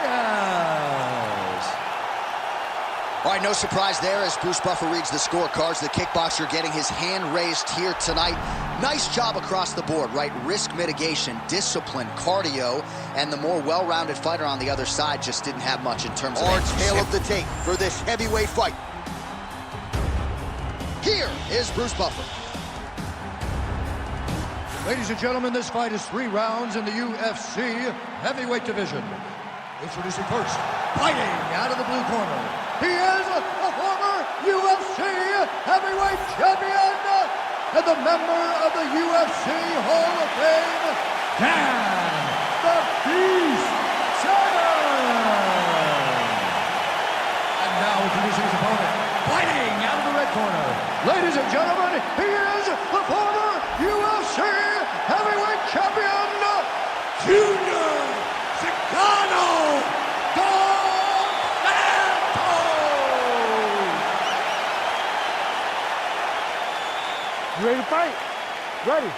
All right, no surprise there as Bruce Buffer reads the scorecards. The kickboxer getting his hand raised here tonight. Nice job across the board, right? Risk mitigation, discipline, cardio, and the more well-rounded fighter on the other side just didn't have much in terms of... Orange tail of the tape for this heavyweight fight. Here is Bruce Buffer. Ladies and gentlemen, this fight is 3 rounds in the UFC heavyweight division. Introducing first, fighting out of the blue corner. He is a former UFC heavyweight champion and the member of the UFC Hall of Fame, Dan the Beast Severn. And now introducing his opponent, fighting out of the red corner. Ladies and gentlemen, he is the former UFC heavyweight champion, Junior Santos. You ready to fight? Ready.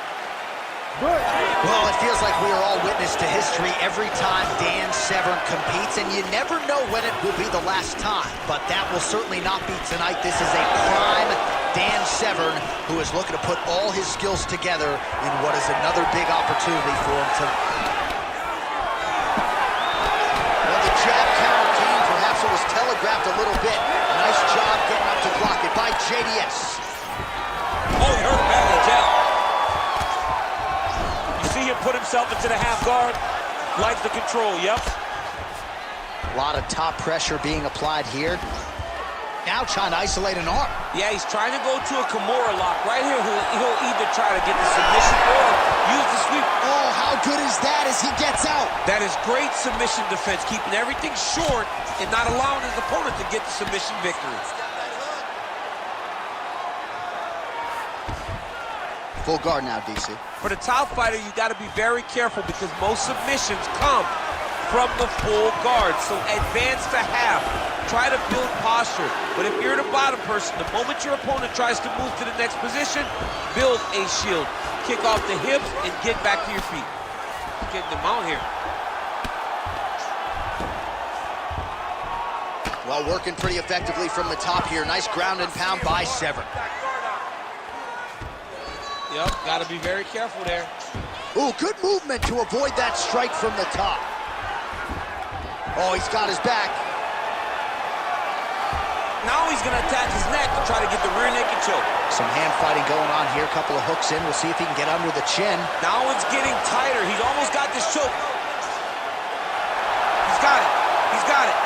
Good. Well, it feels like we are all witness to history every time Dan Severn competes, and you never know when it will be the last time, but that will certainly not be tonight. This is a prime Dan Severn who is looking to put all his skills together in what is another big opportunity for him to... Well, the jab counter came, perhaps it was telegraphed a little bit. Nice job getting up to block it by JDS. Oh, he hurt him bad on the jab. You see him put himself into the half guard. Likes the control, yep. A lot of top pressure being applied here. Now trying to isolate an arm. Yeah, he's trying to go to a Kimura lock. Right here, he'll either try to get the submission or use the sweep. Oh, how good is that as he gets out? That is great submission defense, keeping everything short and not allowing his opponent to get the submission victory. Full guard now, DC. For the top fighter, you got to be very careful because most submissions come from the full guard. So advance to half. Try to build posture. But if you're the bottom person, the moment your opponent tries to move to the next position, build a shield. Kick off the hips and get back to your feet. Get them out here. Well, working pretty effectively from the top here. Nice ground and pound by Severn. Yep, got to be very careful there. Ooh, good movement to avoid that strike from the top. Oh, he's got his back. Now he's going to attack his neck to try to get the rear naked choke. Some hand fighting going on here. Couple of hooks in. We'll see if he can get under the chin. Now it's getting tighter. He's almost got this choke. He's got it. He's got it.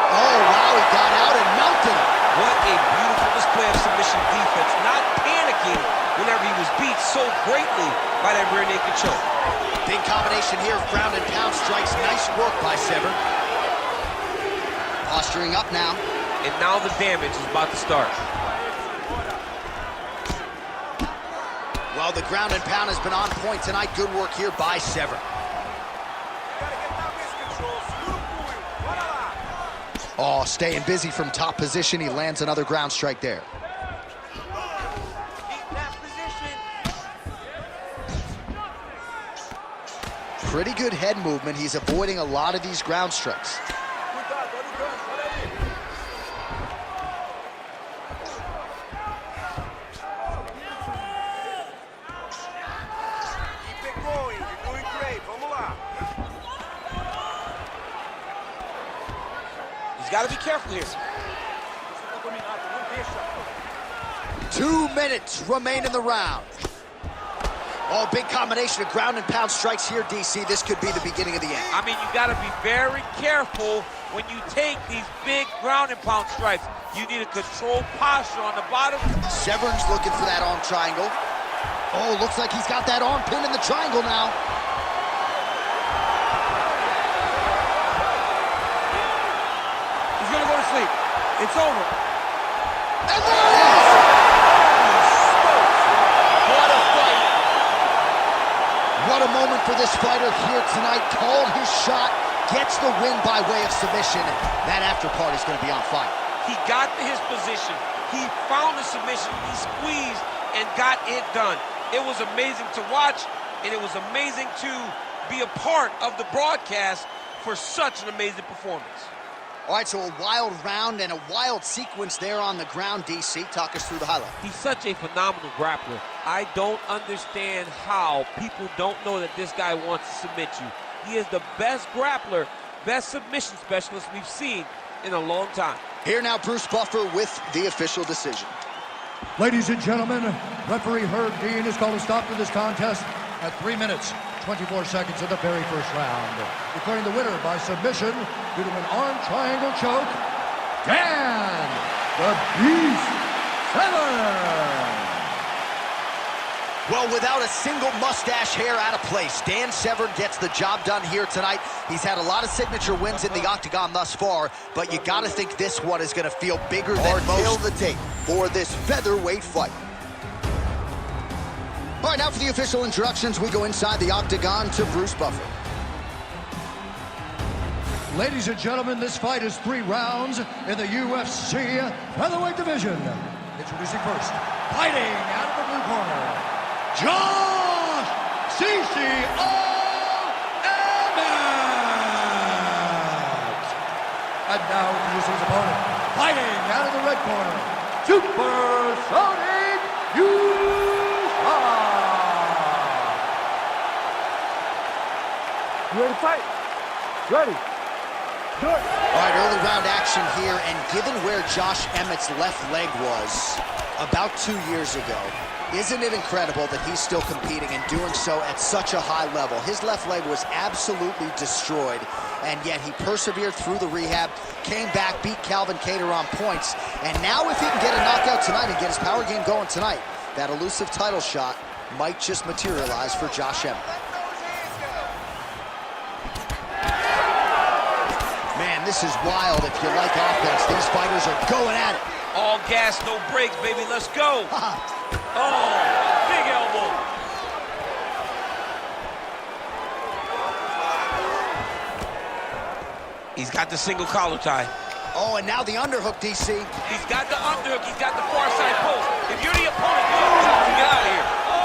Oh, wow, he got out and mounted him. What a beautiful display of submission defense. Not panicking whenever he was beat so greatly by that rear naked choke. Big combination here of ground and pound strikes. Nice work by Severn. Posturing up now. And now the damage is about to start. Well, the ground and pound has been on point tonight. Good work here by Severn. Oh, staying busy from top position. He lands another ground strike there. Pretty good head movement. He's avoiding a lot of these ground strikes. Keep it going. You're doing great. Vamos lá. He's got to be careful here. 2 minutes remain in the round. Oh, big combination of ground and pound strikes here, DC. This could be the beginning of the end. I mean, you got to be very careful when you take these big ground and pound strikes. You need a controlled posture on the bottom. Severn's looking for that arm triangle. Oh, looks like he's got that arm pinned in the triangle now. He's going to go to sleep. It's over. And there it is! What a fight. What a moment for this fighter here tonight. Called his shot, gets the win by way of submission. That after party's going to be on fire. He got to his position. He found the submission. He squeezed and got it done. It was amazing to watch, and it was amazing to be a part of the broadcast for such an amazing performance. All right, so a wild round and a wild sequence there on the ground, DC. Talk us through the highlight. He's such a phenomenal grappler. I don't understand how people don't know that this guy wants to submit you. He is the best grappler, best submission specialist we've seen in a long time. Here now, Bruce Buffer with the official decision. Ladies and gentlemen, referee Herb Dean has called a stop to this contest at 3 minutes, 24 seconds of the very first round, declaring the winner by submission due to an arm triangle choke, Dan the Beast Severn. Well, without a single mustache hair out of place, Dan Severn gets the job done here tonight. He's had a lot of signature wins in the octagon thus far, but you got to think this one is going to feel bigger than most. Tail the tape for this featherweight fight. All right, now for the official introductions, we go inside the octagon to Bruce Buffer. Ladies and gentlemen, this fight is 3 rounds in the UFC featherweight division. Introducing first, fighting out of the blue corner, Josh CCO Emmett. And now introducing his opponent, fighting out of the red corner, Supersonic Yusuff. You ready to fight? Ready. Do it. All right, early round action here, and given where Josh Emmett's left leg was about 2 years ago, isn't it incredible that he's still competing and doing so at such a high level? His left leg was absolutely destroyed, and yet he persevered through the rehab, came back, beat Calvin Kattar on points, and now if he can get a knockout tonight and get his power game going tonight, that elusive title shot might just materialize for Josh Emmett. Man, this is wild. If you like offense, these fighters are going at it. All gas, no brakes, baby. Let's go. Oh, big elbow. He's got the single collar tie. Oh, and now the underhook, DC. He's got the underhook. He's got the far side post. If you're the opponent, you get out of here. Oh!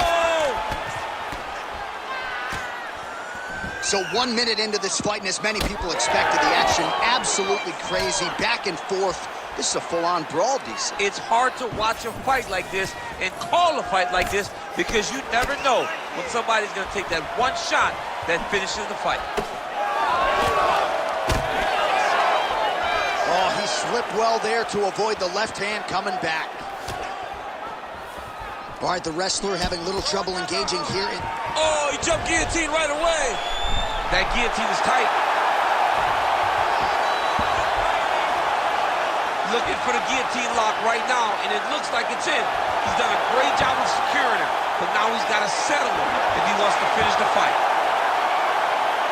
So 1 minute into this fight, and as many people expected, the action absolutely crazy, back and forth. This is a full-on brawl, DC. It's hard to watch a fight like this and call a fight like this because you never know when somebody's going to take that one shot that finishes the fight. Oh, he slipped well there to avoid the left hand coming back. All right, the wrestler having little trouble engaging here. Oh, he jumped guillotine right away. That guillotine is tight. Looking for the guillotine lock right now, and it looks like it's in. He's done a great job of securing it, but now he's got to settle him if he wants to finish the fight.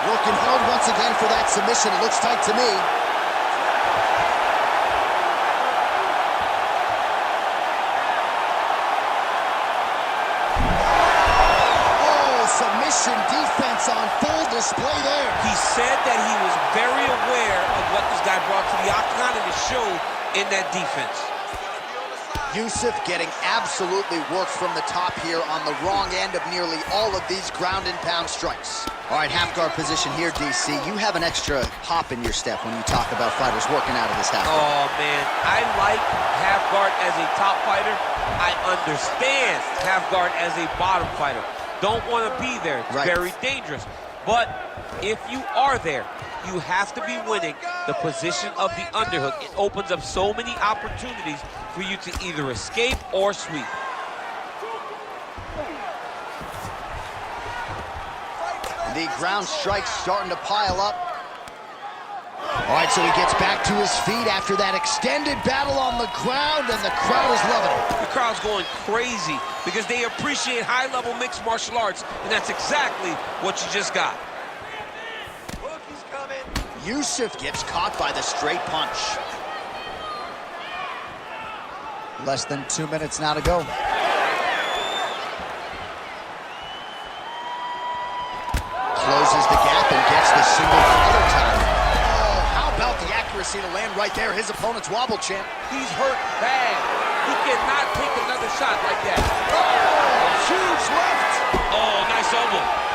Working hard once again for that submission. It looks tight to me. Oh, submission defense on full display there. He said that he was very aware of what this guy brought to the octagon, and it showed in that defense. Yusuff getting absolutely worked from the top here on the wrong end of nearly all of these ground and pound strikes. All right, half guard position here, DC. You have an extra hop in your step when you talk about fighters working out of this half guard. Oh, man. I like half guard as a top fighter. I understand half guard as a bottom fighter. Don't want to be there. It's very dangerous. But if you are there, you have to be winning the position of the underhook. It opens up so many opportunities for you to either escape or sweep. The ground strikes starting to pile up. All right, so he gets back to his feet after that extended battle on the ground, and the crowd is loving it. The crowd's going crazy because they appreciate high-level mixed martial arts, and that's exactly what you just got. Yusuff gets caught by the straight punch. Less than 2 minutes now to go. Closes the gap and gets the single collar time. Oh, how about the accuracy to land right there? His opponent's wobble champ. He's hurt bad. He cannot take another shot like that. Oh, huge left. Oh, nice elbow.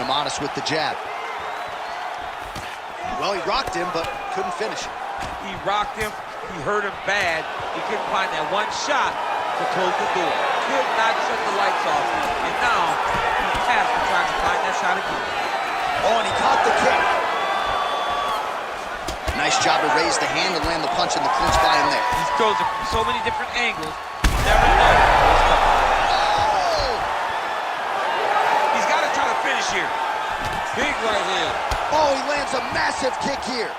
Keeping him honest with the jab. Well, he rocked him, but couldn't finish it. He rocked him. He hurt him bad. He couldn't find that one shot to close the door. Could not shut the lights off. And now he's past for trying to find that shot again. Oh, and he caught the kick. Nice job to raise the hand and land the punch in the clinch by him there. He throws it from so many different angles. You never know what's coming. Oh! He's got to try to finish here. Big right hand. Oh, he lands a massive kick here.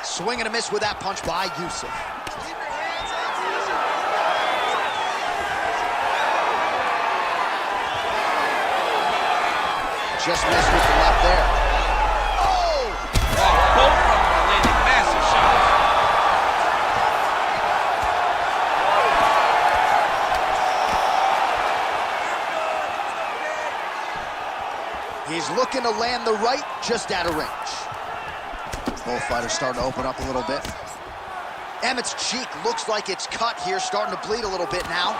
Swing and a miss with that punch by Yusuff. Keep your hands on position. Just missed with the left there. Oh! Both of them are landing massive shots. He's looking to land the right, just out of range. Both fighters starting to open up a little bit. Emmett's cheek looks like it's cut here, starting to bleed a little bit now.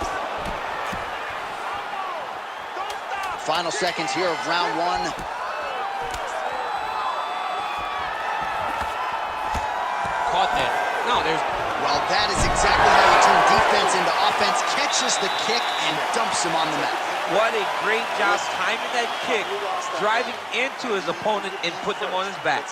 Final seconds here of round one. Caught that. No, there's... Well, that is exactly how you turn defense into offense. Catches the kick and dumps him on the mat. What a great job timing that kick, driving into his opponent and putting him on his back.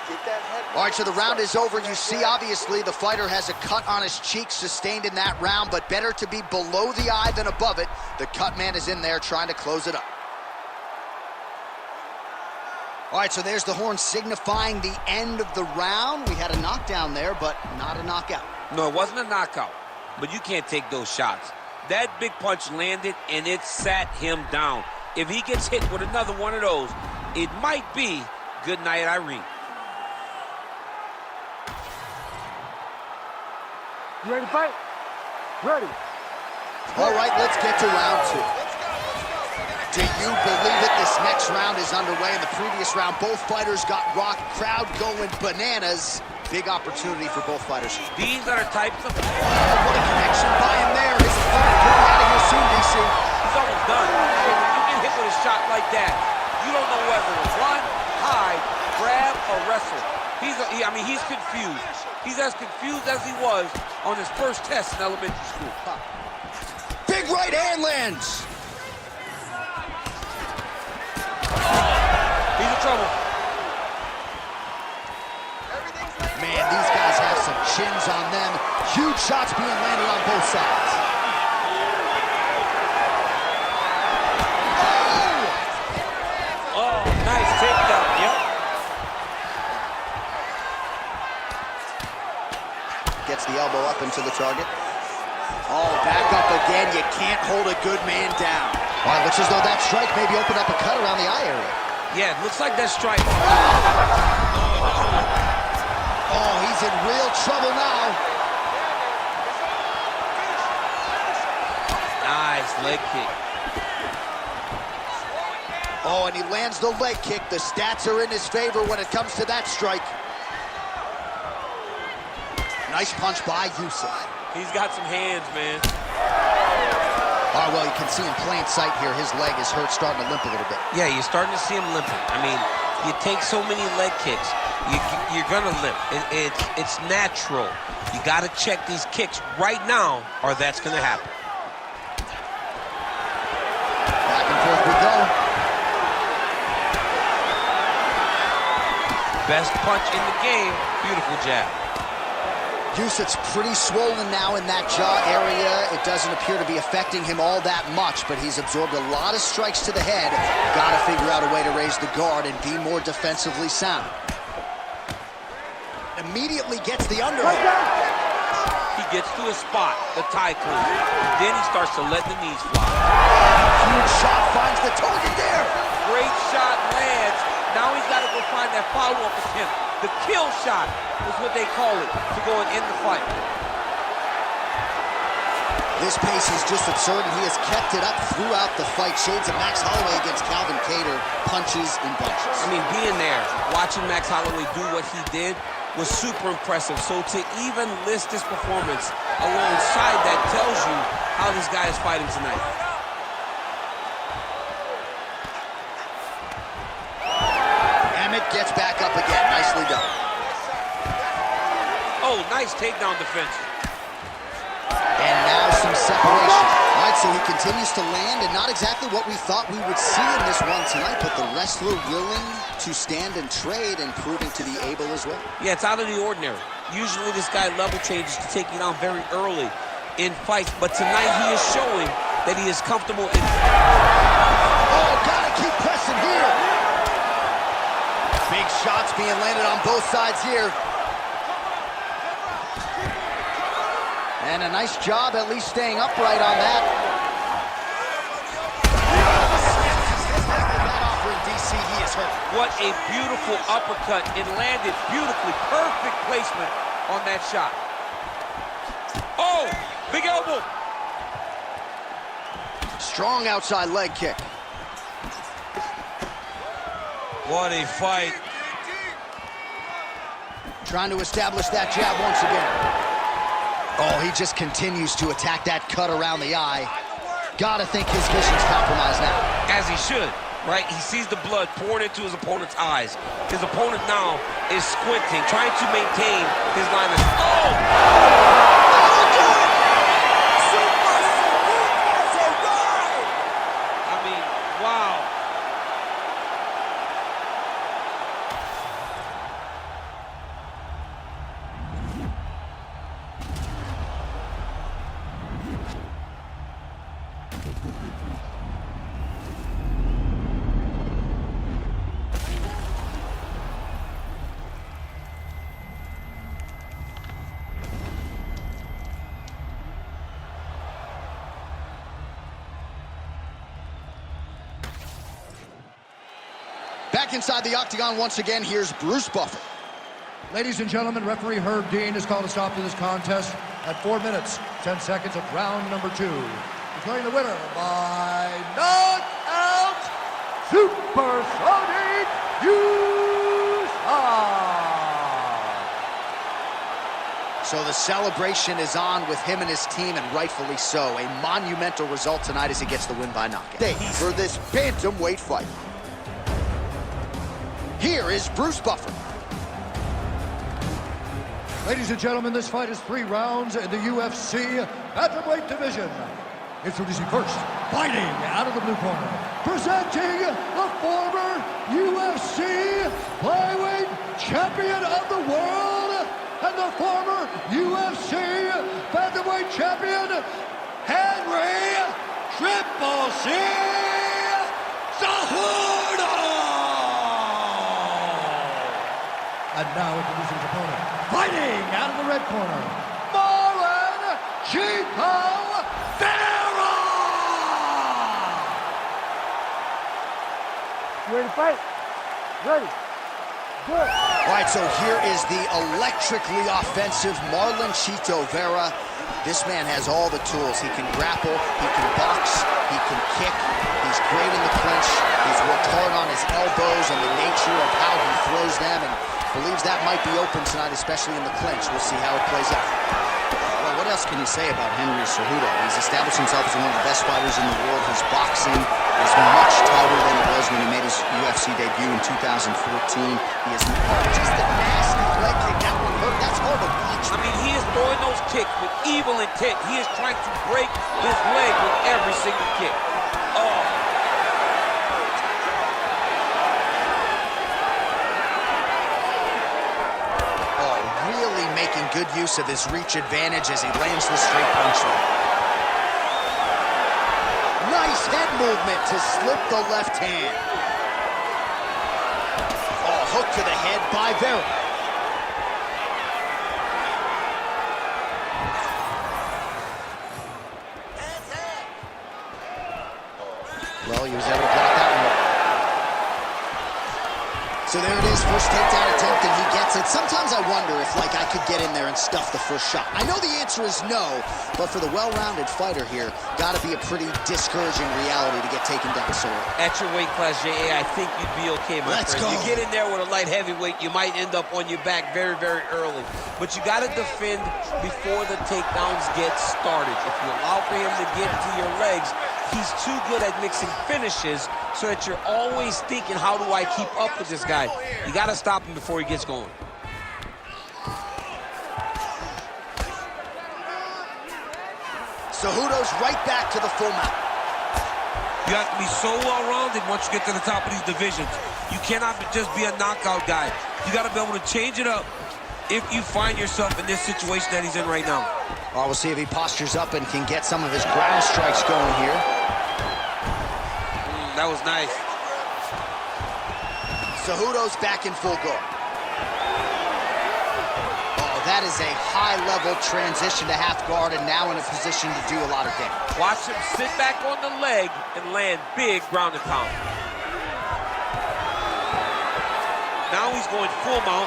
All right, so the round is over. You see, obviously, the fighter has a cut on his cheek sustained in that round, but better to be below the eye than above it. The cut man is in there trying to close it up. All right, so there's the horn signifying the end of the round. We had a knockdown there, but not a knockout. No, it wasn't a knockout, but you can't take those shots. That big punch landed, and it sat him down. If he gets hit with another one of those, it might be good night, Irene. You ready to fight? Ready. All right, let's get to round two. Do you believe it? This next round is underway. In the previous round, both fighters got rocked. Crowd going bananas. Big opportunity for both fighters. These are the types of... Oh, what a connection by him there. His opponent coming out of here soon, DC. He's almost done. When you get hit with a shot like that, you don't know whether to run, hide, grab, or wrestle. He's confused. He's as confused as he was on his first test in elementary school. Big right hand lands. He's in trouble. Man, these guys have some chins on them. Huge shots being landed on both sides. Oh, nice takedown. Yep. Gets the elbow up into the target. Oh, back up again. You can't hold a good man down. All right, looks as though that strike maybe opened up a cut around the eye area. Yeah, it looks like that strike. Oh, he's in real trouble now. Nice leg kick. Oh, and he lands the leg kick. The stats are in his favor when it comes to that strike. Nice punch by Yusuff. He's got some hands, man. Oh, well, you can see in plain sight here, his leg is hurt, starting to limp a little bit. Yeah, you're starting to see him limping. I mean, you take so many leg kicks, you're gonna limp. It's natural. You gotta check these kicks right now, or that's gonna happen. Back and forth we go. Best punch in the game. Beautiful jab. Yusuff's pretty swollen now in that jaw area. It doesn't appear to be affecting him all that much, but he's absorbed a lot of strikes to the head. Got to figure out a way to raise the guard and be more defensively sound. Immediately gets the underhook. He gets to a spot, the tie clinch. Then he starts to let the knees fly. Huge shot finds the target there. Great shot lands. Now he's got to go find that follow-up attempt. The kill shot is what they call it, to go and end the fight. This pace is just absurd, and he has kept it up throughout the fight. Shades of Max Holloway against Calvin Kattar, punches and bunches. I mean, being there, watching Max Holloway do what he did was super impressive. So to even list this performance alongside that tells you how this guy is fighting tonight. gets back up again. Nicely done. Oh, nice takedown defense. And now some separation. All right, so he continues to land, and not exactly what we thought we would see in this one tonight, but the wrestler willing to stand and trade and proving to be able as well. Yeah, it's out of the ordinary. Usually this guy level changes to take you down very early in fights, but tonight he is showing that he is comfortable in... Oh, gotta keep pressing here. Big shots being landed on both sides here. And a nice job at least staying upright on that. What a beautiful uppercut. It landed beautifully. Perfect placement on that shot. Oh, big elbow. Strong outside leg kick. What a fight. Trying to establish that jab once again. Oh, he just continues to attack that cut around the eye. Gotta think his vision's compromised now. As he should, right? He sees the blood pouring into his opponent's eyes. His opponent now is squinting, trying to maintain his line of... Oh! I mean, wow. Back inside the octagon once again, here's Bruce Buffer. Ladies and gentlemen, referee Herb Dean has called a stop to this contest at 4 minutes, 10 seconds of round number 2. Declaring the winner by knockout, Supersonic Yusuff. So the celebration is on with him and his team, and rightfully so. A monumental result tonight as he gets the win by knockout. For this bantamweight fight, here is Bruce Buffer. Ladies and gentlemen, this fight is 3 rounds in the UFC bantamweight division. Introducing first, fighting out of the blue corner, presenting the former UFC flyweight champion of the world and the former UFC bantamweight champion, Henry Triple C Cejudo. And now introducing his opponent, fighting out of the red corner, Vera. You ready to fight? Ready. Good. All right, so here is the electrically offensive Marlon Chito Vera. This man has all the tools. He can grapple, he can box, he can kick. He's great in the clinch. He's worked hard on his elbows and the nature of how he throws them, and believes that might be open tonight, especially in the clinch. We'll see how it plays out. Well, what else can you say about Henry Cejudo? He's established himself as one of the best fighters in the world. His boxing is much tighter than it was when he made his UFC debut in 2014. He is just a nasty leg kick. That one hurt. That's hard to watch. I mean, he is throwing those kicks with evil intent. He is trying to break his leg with every single kick. Oh. Making good use of his reach advantage as he lands the straight punch there. Nice head movement to slip the left hand. Oh, hook to the head by Vera. Well, he was able to block that one. So there it is, first takedown attempt, and he gets it. Sometimes I wonder if, like, I could get in there and stuff the first shot. I know the answer is no, but for the well-rounded fighter here, gotta be a pretty discouraging reality to get taken down so early. At your weight class, J.A., I think you'd be okay, my Let's friend. go. You get in there with a light heavyweight, you might end up on your back very, very early. But you gotta defend before the takedowns get started. If you allow for him to get to your legs, He's too good at mixing finishes so that you're always thinking, how do I keep up with this guy? You got to stop him before he gets going. Cejudo's right back to the full mount. You have to be so well-rounded once you get to the top of these divisions. You cannot just be a knockout guy. You got to be able to change it up if you find yourself in this situation that he's in right now. Well, we'll see if he postures up and can get some of his ground strikes going here. That was nice. Cejudo's back in full guard. Oh, that is a high-level transition to half guard and now in a position to do a lot of damage. Watch him sit back on the leg and land big ground and pound. Now he's going full mount.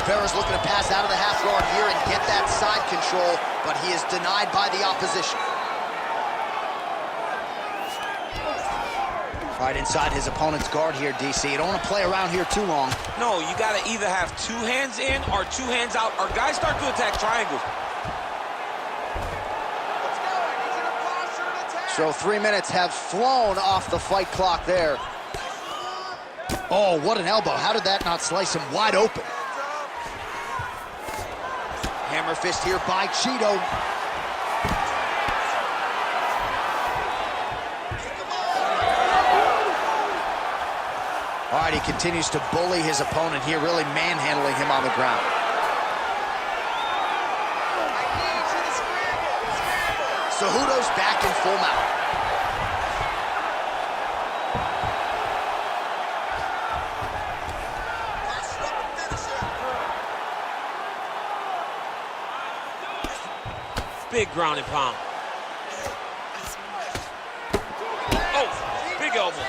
Vera's looking to pass out of the half guard here and get that side control, but he is denied by the opposition. All right, inside his opponent's guard here, DC. You don't want to play around here too long. No, you got to either have two hands in or two hands out, or guys start to attack triangles. So 3 minutes have flown off the fight clock there. Oh, what an elbow. How did that not slice him wide open? Hammer fist here by Cheeto. All right, he continues to bully his opponent here, really manhandling him on the ground. Cejudo's back in full mount. Big ground and pound. Oh, big elbow.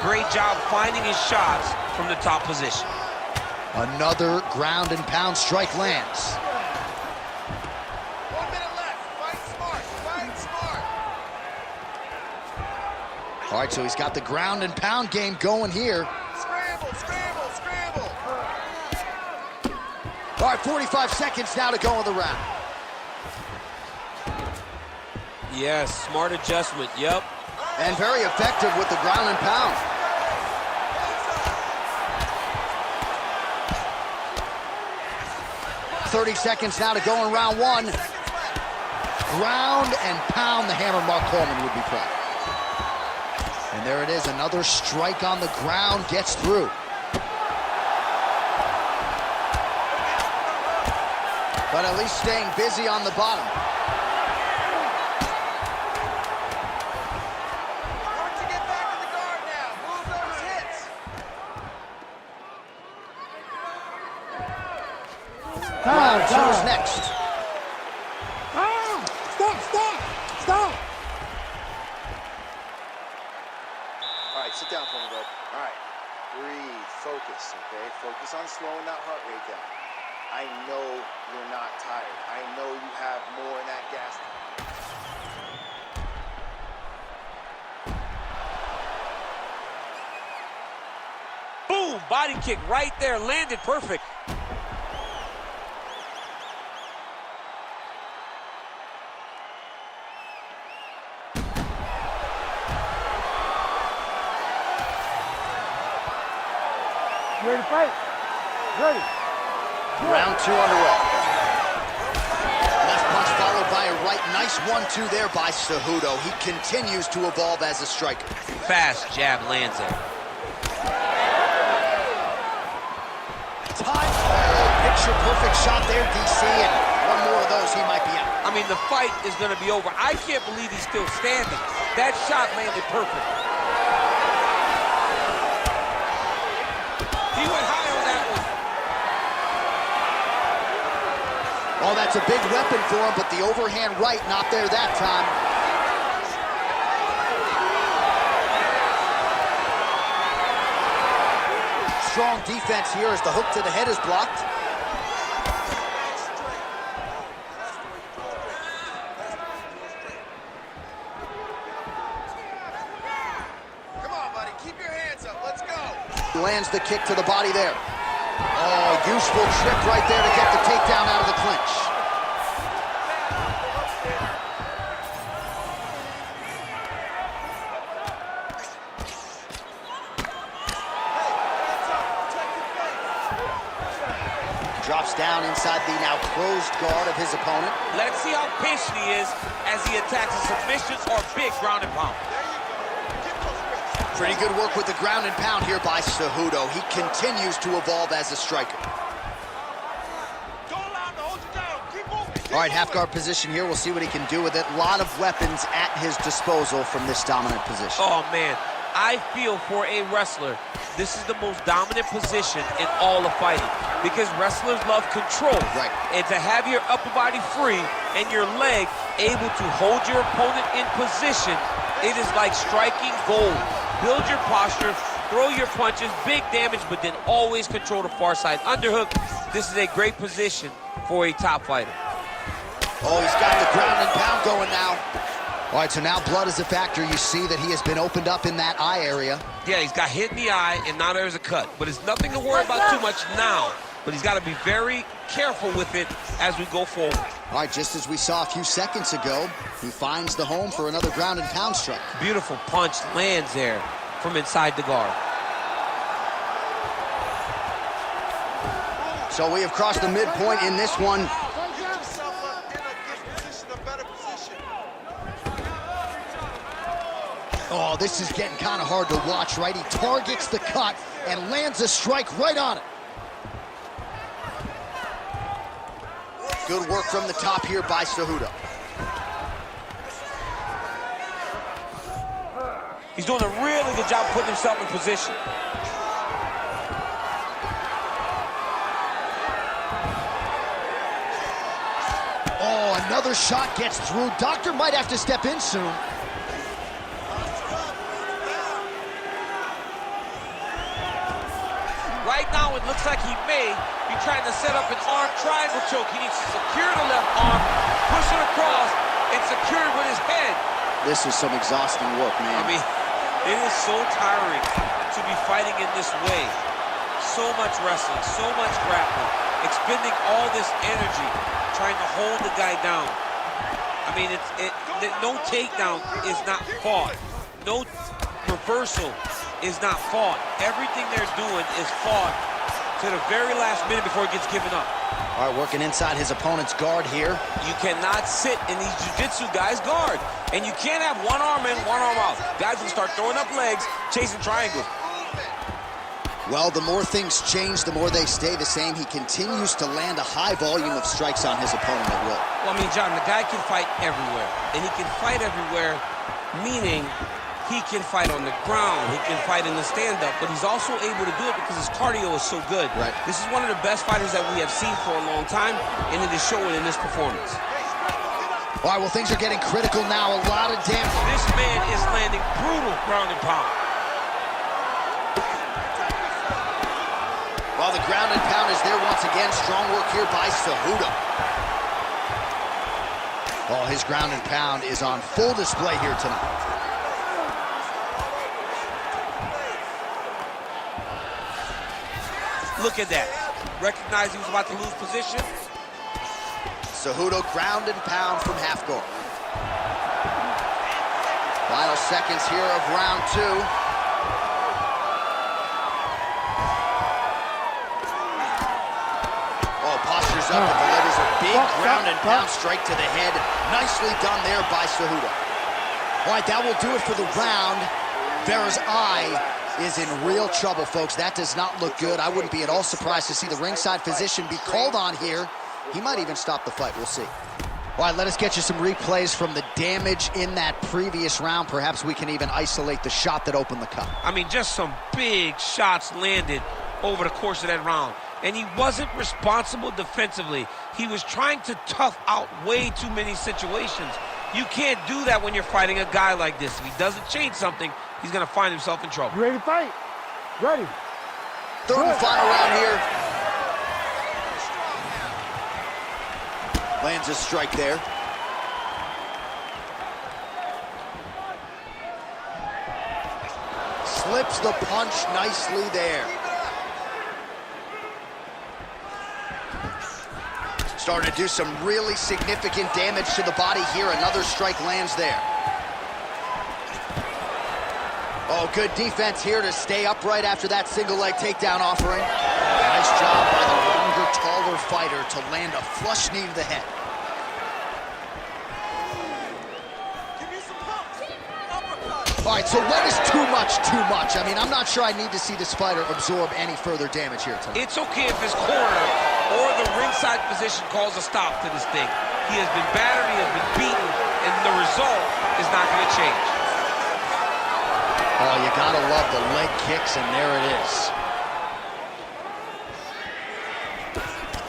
Great job finding his shots from the top position. Another ground and pound strike lands. 1 minute left. Fight smart. Fight smart. All right, so he's got the ground and pound game going here. Scramble, scramble, scramble. All right, 45 seconds now to go in the round. Yes, smart adjustment, yep. And very effective with the ground and pound. .30 seconds now to go in round one. Ground and pound, the hammer Mark Coleman would be proud. And there it is, another strike on the ground, gets through. But at least staying busy on the bottom. Work to get back in the guard now. Move those hits. Round two is next. Stop! All right, sit down for me, bud. All right, breathe, focus, okay? Focus on slowing that heart rate down. I know you're not tired. I know you have more in that gas tank. Boom, body kick right there, landed perfect. You ready to fight? Ready. Round two underway. Left punch followed by a right. Nice 1-2 there by Cejudo. He continues to evolve as a striker. Fast jab lands there. Time. Picture perfect shot there, DC, and one more of those, he might be out. I mean, the fight is going to be over. I can't believe he's still standing. That shot landed perfect. He went high on that one. Oh, that's a big weapon for him, but the overhand right not there that time. Strong defense here as the hook to the head is blocked. lands the kick to the body there. Oh, useful trick right there to get the takedown out of the clinch. Drops down inside the now closed guard of his opponent. Let's see how patient he is as he attacks the submissions or big ground and pound. Pretty good work with the ground and pound here by Cejudo. He continues to evolve as a striker. All right, half guard position here. We'll see what he can do with it. A lot of weapons at his disposal from this dominant position. Oh, man. I feel for a wrestler, this is the most dominant position in all of fighting because wrestlers love control. Right. And to have your upper body free and your leg able to hold your opponent in position, it is like striking gold. Build your posture, throw your punches, big damage, but then always control the far side underhook. This is a great position for a top fighter. Oh, he's got the ground and pound going now. All right, so now blood is a factor. You see that he has been opened up in that eye area. Yeah, he's got hit in the eye, and now there's a cut. But it's nothing to worry about too much now. But he's got to be very careful with it as we go forward. All right, just as we saw a few seconds ago, he finds the home for another ground and pound strike. Beautiful punch lands there from inside the guard. So we have crossed the midpoint in this one. Oh, this is getting kind of hard to watch, right? He targets the cut and lands a strike right on it. Good work from the top here by Cejudo. He's doing a really good job putting himself in position. Oh, another shot gets through. Doctor might have to step in soon. Right now, it looks like he may be trying to set up an arm triangle choke. He needs to secure the left arm, push it across, and secure it with his head. This is some exhausting work, man. I mean, it is so tiring to be fighting in this way. So much wrestling, so much grappling, expending all this energy, trying to hold the guy down. I mean, no takedown is not fought. No reversal is not fought. Everything they're doing is fought to the very last minute before it gets given up. All right, working inside his opponent's guard here. You cannot sit in these jiu-jitsu guys' guard. And you can't have one arm in, one arm out. Guys will start throwing up legs, chasing triangles. Well, the more things change, the more they stay the same. He continues to land a high volume of strikes on his opponent at will. Well, I mean, John, the guy can fight everywhere. And he can fight everywhere, meaning he can fight on the ground, he can fight in the stand-up, but he's also able to do it because his cardio is so good. Right. This is one of the best fighters that we have seen for a long time, and it is showing in this performance. All right, well, things are getting critical now. A lot of damage. This man is landing brutal ground and pound. While the ground and pound is there once again, strong work here by Cejudo. Oh, his ground and pound is on full display here tonight. Look at that. Recognized he was about to lose position. Cejudo ground and pound from half guard. Final seconds here of round two. Oh, postures up and delivers a big ground and pound strike to the head. Nicely done there by Cejudo. All right, that will do it for the round. Vera's eye is in real trouble, folks. That does not look good. I wouldn't be at all surprised to see the ringside physician be called on here. He might even stop the fight. We'll see. All right, let us get you some replays from the damage in that previous round. Perhaps we can even isolate the shot that opened the cut. I mean, just some big shots landed over the course of that round. And he wasn't responsible defensively. He was trying to tough out way too many situations. You can't do that when you're fighting a guy like this. If he doesn't change something, he's going to find himself in trouble. You ready to fight? Ready. Third and final round here. Lands a strike there. clips the punch nicely there. Starting to do some really significant damage to the body here. Another strike lands there. Oh, good defense here to stay upright after that single leg takedown offering. Nice job by the longer, taller fighter to land a flush knee to the head. All right, so what is too much, too much? I mean, I'm not sure I need to see this fighter absorb any further damage here tonight. It's okay if his corner or the ringside position calls a stop to this thing. He has been battered, he has been beaten, and the result is not going to change. Oh, you gotta love the leg kicks, and there it is.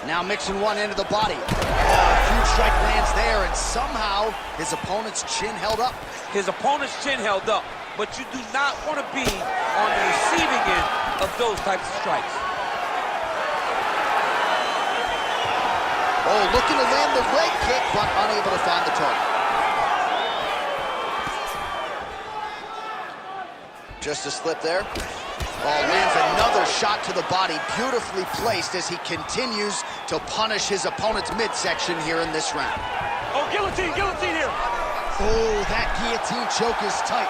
Now mixing one into the body. Oh, a huge strike lands there, and somehow his opponent's chin held up. His opponent's chin held up, but you do not want to be on the receiving end of those types of strikes. Oh, looking to land the leg kick, but unable to find the target. Just a slip there. Oh, lands another shot to the body, beautifully placed as he continues to punish his opponent's midsection here in this round. Oh, guillotine here. Oh, that guillotine choke is tight.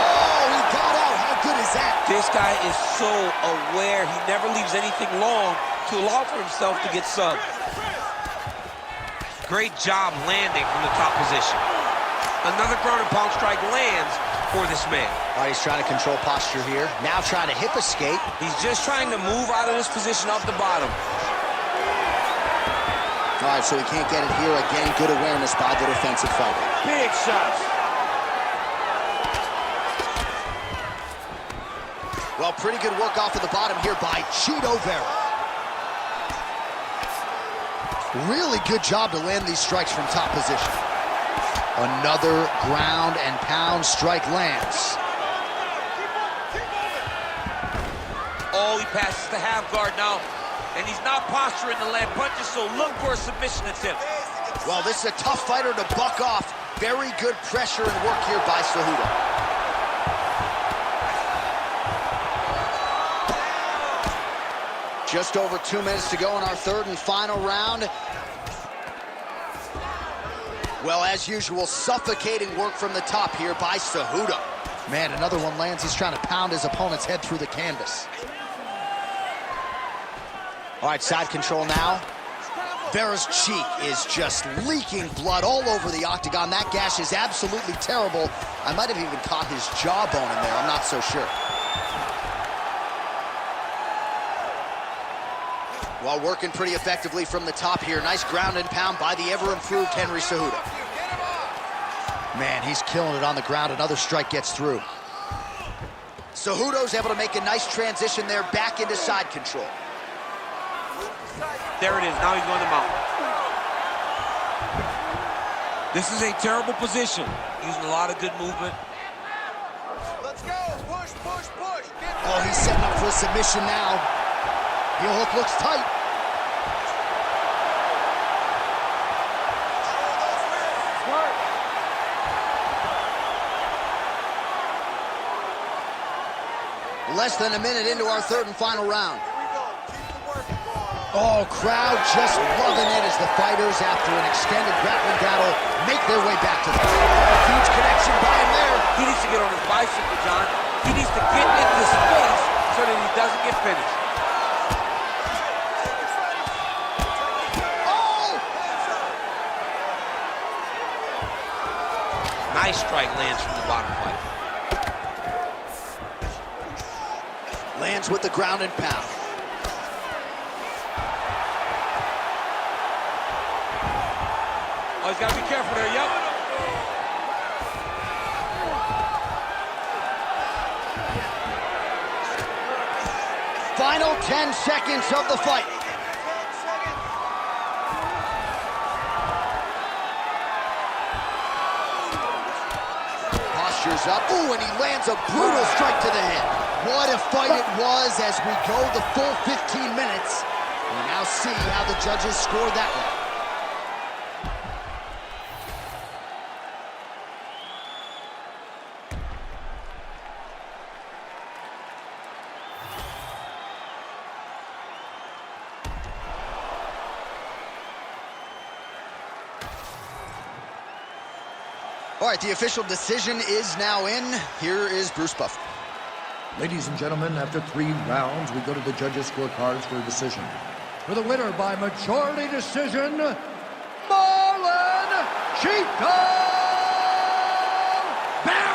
Oh, he got out. How good is that? This guy is so aware. He never leaves anything long to allow for himself to get subbed. Great job landing from the top position. Another ground and pound strike lands for this man. All right, he's trying to control posture here. Now trying to hip escape. He's just trying to move out of this position off the bottom. All right, so he can't get it here. Again, good awareness by the defensive fighter. Big shots. Well, pretty good work off of the bottom here by Vera. Really good job to land these strikes from top position. Another ground and pound strike lands. Oh, he passes the half guard now. And he's not posturing to land punches, so look for a submission attempt. Well, this is a tough fighter to buck off. Very good pressure and work here by Cejudo. Just over 2 minutes to go in our third and final round. Well, as usual, suffocating work from the top here by Cejudo. Man, another one lands. He's trying to pound his opponent's head through the canvas. All right, side control now. Vera's cheek is just leaking blood all over the octagon. That gash is absolutely terrible. I might have even caught his jawbone in there. I'm not so sure. While working pretty effectively from the top here. Nice ground and pound by the ever-improved Henry Cejudo. Man, he's killing it on the ground. Another strike gets through. Cejudo's able to make a nice transition there back into side control. There it is. Now he's going to mount. This is a terrible position. Using a lot of good movement. Let's go. Push, push, push. Oh, he's setting up for a submission now. Heel hook looks tight. Less than a minute into our third and final round. Oh, crowd just loving it as the fighters, after an extended grappling battle, make their way back to the ring. Huge connection by him there. He needs to get on his bicycle, John. He needs to get into space so that he doesn't get finished. Nice strike lands from the bottom fight. Lands with the ground and pound. Oh, he's got to be careful there, yep. Final 10 seconds of the fight. Posture's up. Ooh, and he lands a brutal strike to the head. What a fight it was as we go the full 15 minutes. We now see how the judges scored that one. All right, the official decision is now in. Here is Bruce Buffer. Ladies and gentlemen, after 3 rounds, we go to the judges' scorecards for a decision. For the winner by majority decision, Marlon Cheeto Vera!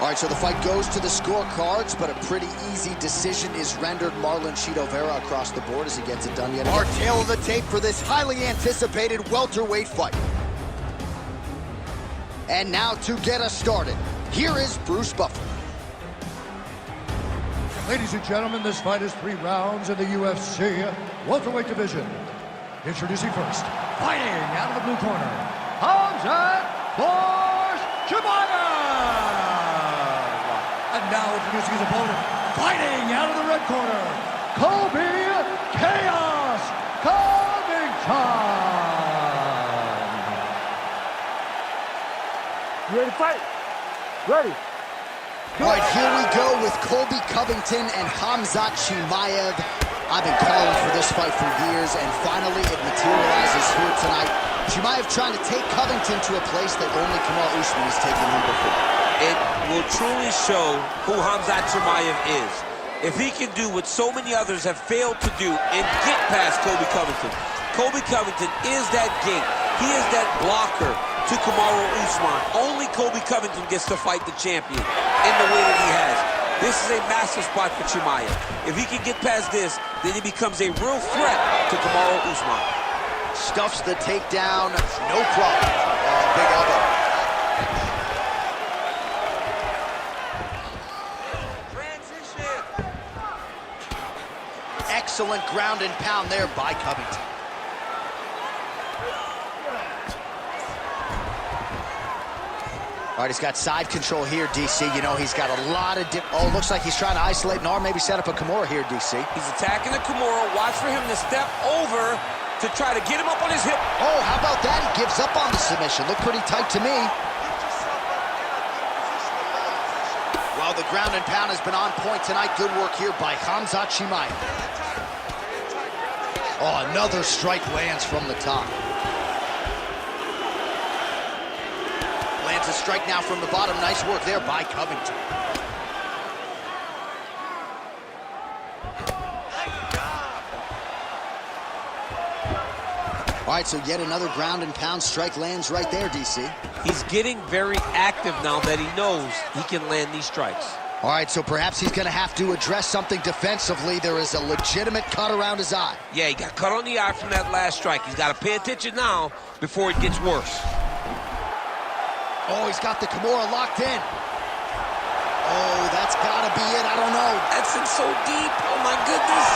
All right, so the fight goes to the scorecards, but a pretty easy decision is rendered. Marlon Cheeto Vera across the board as he gets it done yet again. Our tail of the tape for this highly anticipated welterweight fight. And now to get us started, here is Bruce Buffer. Ladies and gentlemen, this fight is 3 rounds in the UFC welterweight division. Introducing first, fighting out of the blue corner, Chimaev! And now introducing his opponent, fighting out of the red corner, Chaos Covington! You ready to fight? Ready. All right, here we go with Colby Covington and Khamzat Chimaev. I've been calling for this fight for years, and finally it materializes here tonight. Chimaev trying to take Covington to a place that only Kamaru Usman has taken him before. It will truly show who Khamzat Chimaev is. If he can do what so many others have failed to do and get past Colby Covington. Colby Covington is that gate. He is that blocker to Kamaru Usman. Only Colby Covington gets to fight the champion in the way that he has. This is a massive spot for Chimaev. If he can get past this, then he becomes a real threat to Kamaru Usman. Stuffs the takedown, no problem. Oh, big elbow. Transition. Excellent ground and pound there by Covington. All right, he's got side control here, DC. You know, he's got a lot of oh, looks like he's trying to isolate an arm, maybe set up a Kimura here, DC. He's attacking the Kimura. Watch for him to step over to try to get him up on his hip. Oh, how about that? He gives up on the submission. Looked pretty tight to me. Well, the ground and pound has been on point tonight. Good work here by Khamzat Chimaev. Oh, another strike lands from the top. Lands a strike now from the bottom. Nice work there by Covington. All right, so yet another ground and pound strike lands right there, DC. He's getting very active now that he knows he can land these strikes. All right, so perhaps he's going to have to address something defensively. There is a legitimate cut around his eye. Yeah, he got cut on the eye from that last strike. He's got to pay attention now before it gets worse. Oh, he's got the Kimura locked in. Oh, that's got to be it. I don't know. That's in so deep. Oh, my goodness.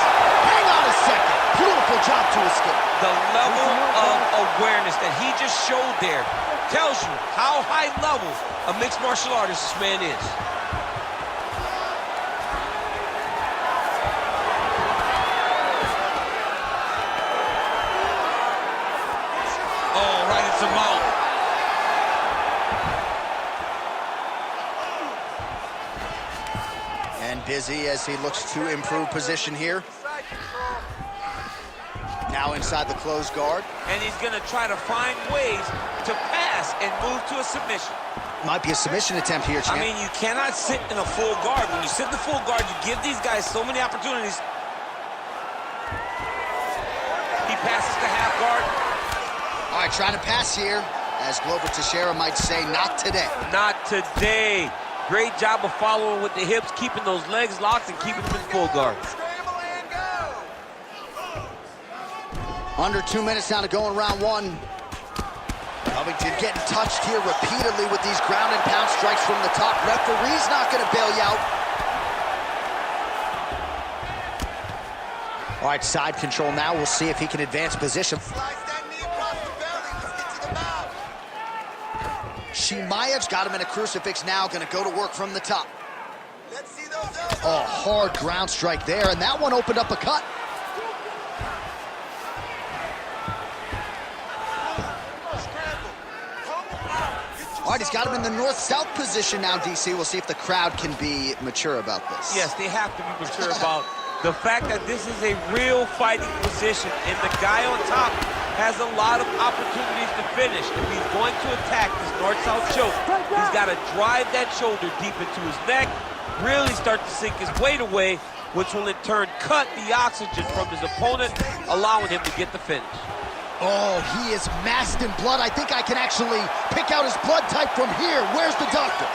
Hang on a second. Beautiful job to escape. The level of awareness that he just showed there tells you how high level a mixed martial artist this man is. Oh, right into the mouth. And busy as he looks to improve position here. Now inside the closed guard. And he's going to try to find ways to pass and move to a submission. Might be a submission attempt here, champ. I mean, you cannot sit in a full guard. When you sit in the full guard, you give these guys so many opportunities. He passes to half guard. All right, trying to pass here. As Glover Teixeira might say, not today. Not today. Great job of following with the hips, keeping those legs locked and keeping them in full guard. Scramble and go. Under 2 minutes now to go in round one. Covington getting touched here repeatedly with these ground and pound strikes from the top. Referee's not going to bail you out. All right, side control now. We'll see if he can advance position. Slice that knee across the belly. Let's get to the mouth. Chimaev's got him in a crucifix now. Going to go to work from the top. Let's see those elbows. Oh, hard ground strike there, and that one opened up a cut. All right, he's got him in the north-south position now, DC. We'll see if the crowd can be mature about this. Yes, they have to be mature about the fact that this is a real fighting position, and the guy on top has a lot of opportunities to finish. If he's going to attack this north-south choke, he's got to drive that shoulder deep into his neck, really start to sink his weight away, which will in turn cut the oxygen from his opponent, allowing him to get the finish. Oh, he is masked in blood. I think I can actually pick out his blood type from here. Where's the doctor?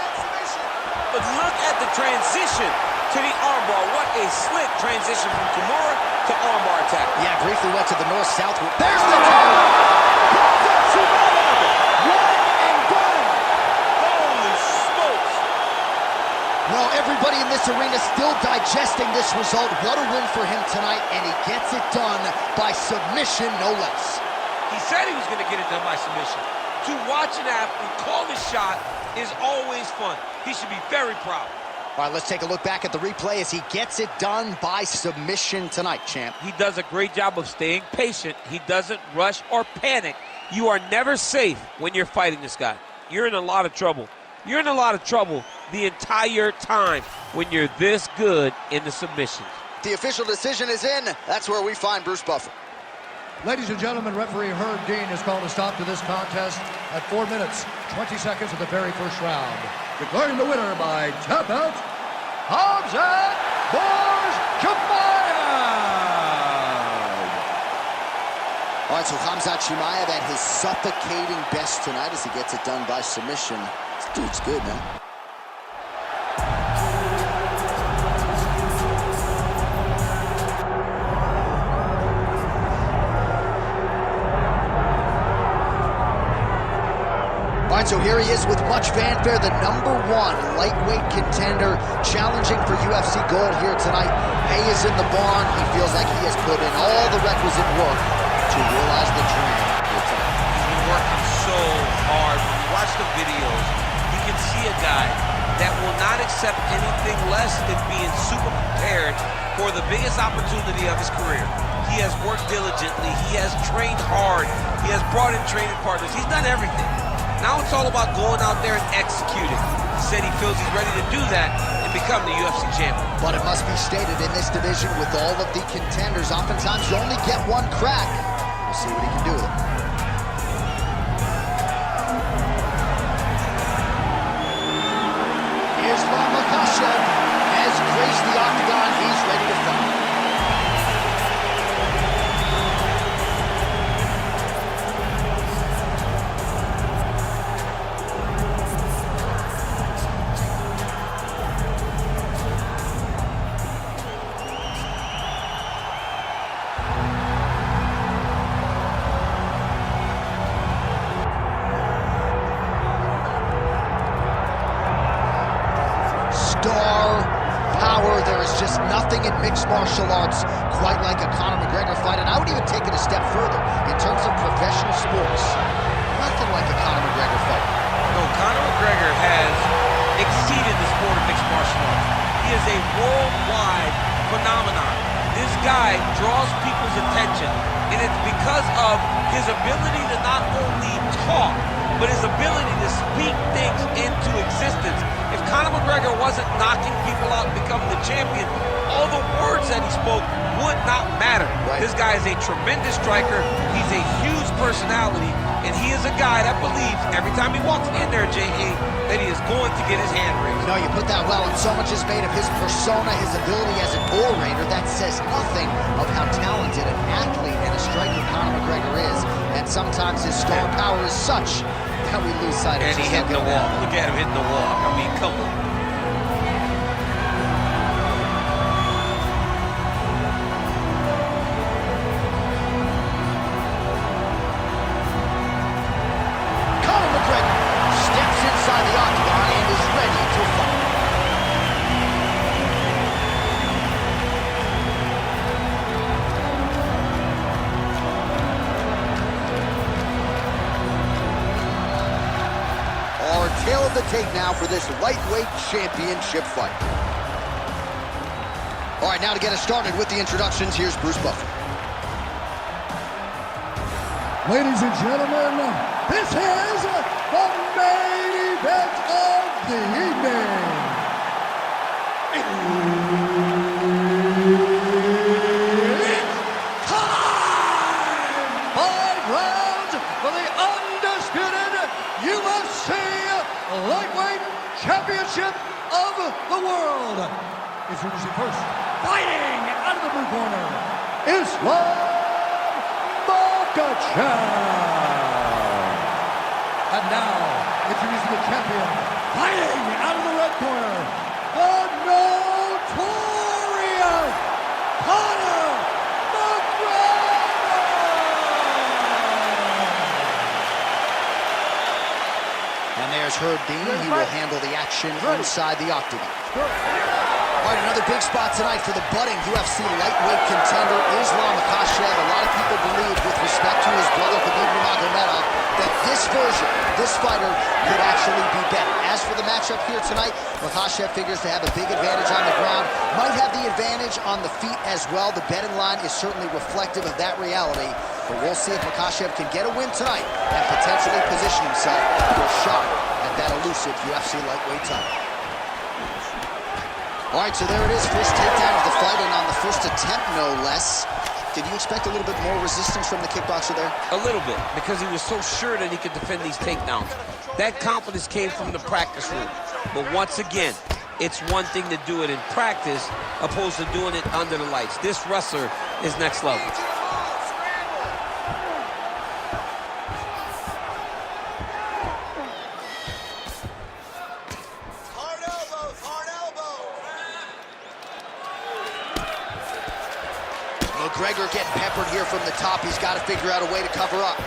But look at the transition to the armbar. What a slick transition from Kimura to armbar attack. Yeah, briefly went to the north-south. There's the counter! One and done! Holy smokes! Well, everybody in this arena still digesting this result. What a win for him tonight, and he gets it done by submission, no less. He said he was going to get it done by submission. To watch an athlete call the shot is always fun. He should be very proud. All right, let's take a look back at the replay as he gets it done by submission tonight, champ. He does a great job of staying patient. He doesn't rush or panic. You are never safe when you're fighting this guy. You're in a lot of trouble. You're in a lot of trouble the entire time when you're this good in the submissions. The official decision is in. That's where we find Bruce Buffer. Ladies and gentlemen, referee Herb Dean has called a stop to this contest at 4 minutes, 20 seconds of the very first round. Declaring the winner by tap out, Hamzat Chimaev. All right, so Hamzat Chimaev at his suffocating best tonight as he gets it done by submission. This dude's good, man. All right, so here he is with much fanfare, the #1 lightweight contender, challenging for UFC gold here tonight. Hay is in the barn. He feels like he has put in all the requisite work to realize the dream here tonight. He's been working so hard. When you watch the videos, you can see a guy that will not accept anything less than being super prepared for the biggest opportunity of his career. He has worked diligently. He has trained hard. He has brought in training partners. He's done everything. Now it's all about going out there and executing. He said he feels he's ready to do that and become the UFC champion. But it must be stated, in this division with all of the contenders, oftentimes you only get one crack. We'll see what he can do with it. Here's Makhachev has graced the octagon. He's ready to fight. Nothing in mixed martial arts quite like a Conor McGregor fight, and I would even take it a step further. In terms of professional sports, nothing like a Conor McGregor fight. No, Conor McGregor has exceeded the sport of mixed martial arts. He is a worldwide phenomenon. This guy draws people's attention, and it's because of his ability to not only talk, but his ability to speak things into existence. If Conor McGregor wasn't knocking people out and becoming the champion, all the words that he spoke would not matter. Right. This guy is a tremendous striker. He's a huge personality, and he is a guy that believes every time he walks in there, J.A., that he is going to get his hand raised. No, you put that well, and so much is made of his persona, his ability as an orator. That says nothing of how talented an athlete and a striker Conor McGregor is. And sometimes his star power is such that we lose sight of it. And he hit the wall. Look at him hitting the wall. I mean, come on. Conor McGregor steps inside the octagon and is ready to fight. Our tail of the tape now for this lightweight championship fight. All right, now to get us started with the introductions, here's Bruce Buffer. Ladies and gentlemen, this is the main event of the evening. It's time! 5 rounds. the world. Introducing first, fighting out of the blue corner, Islam Makhachev. And now, introducing the champion, fighting out of the red corner, the notorious McGregor. And there's Herb Dean. He will handle the action inside the octagon. All right, another big spot tonight for the budding UFC lightweight contender, Islam Makhachev. A lot of people believe, with respect to his brother, Khabib Nurmagomedov, that this version, this fighter, could actually be better. As for the matchup here tonight, Makhachev figures to have a big advantage on the ground, might have the advantage on the feet as well. The betting line is certainly reflective of that reality, but we'll see if Makhachev can get a win tonight and potentially position himself for a shot at that elusive UFC lightweight title. All right, so there it is, first takedown of the fight, and on the first attempt, no less. Did you expect a little bit more resistance from the kickboxer there? A little bit, because he was so sure that he could defend these takedowns. That confidence came from the practice room. But once again, it's one thing to do it in practice opposed to doing it under the lights. This wrestler is next level. McGregor getting peppered here from the top. He's got to figure out a way to cover up.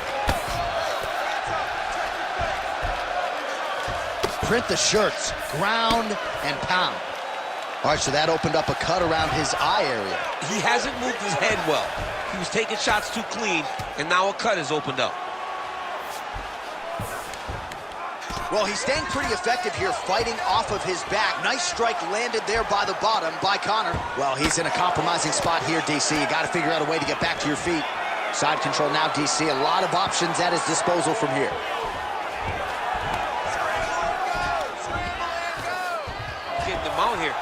Print the shirts, ground and pound. All right, so that opened up a cut around his eye area. He hasn't moved his head well. He was taking shots too clean, and now a cut has opened up. Well, he's staying pretty effective here, fighting off of his back. Nice strike landed there by the bottom by Conor. Well, he's in a compromising spot here, DC. You got to figure out a way to get back to your feet. Side control now, DC. A lot of options at his disposal from here. Getting them out here.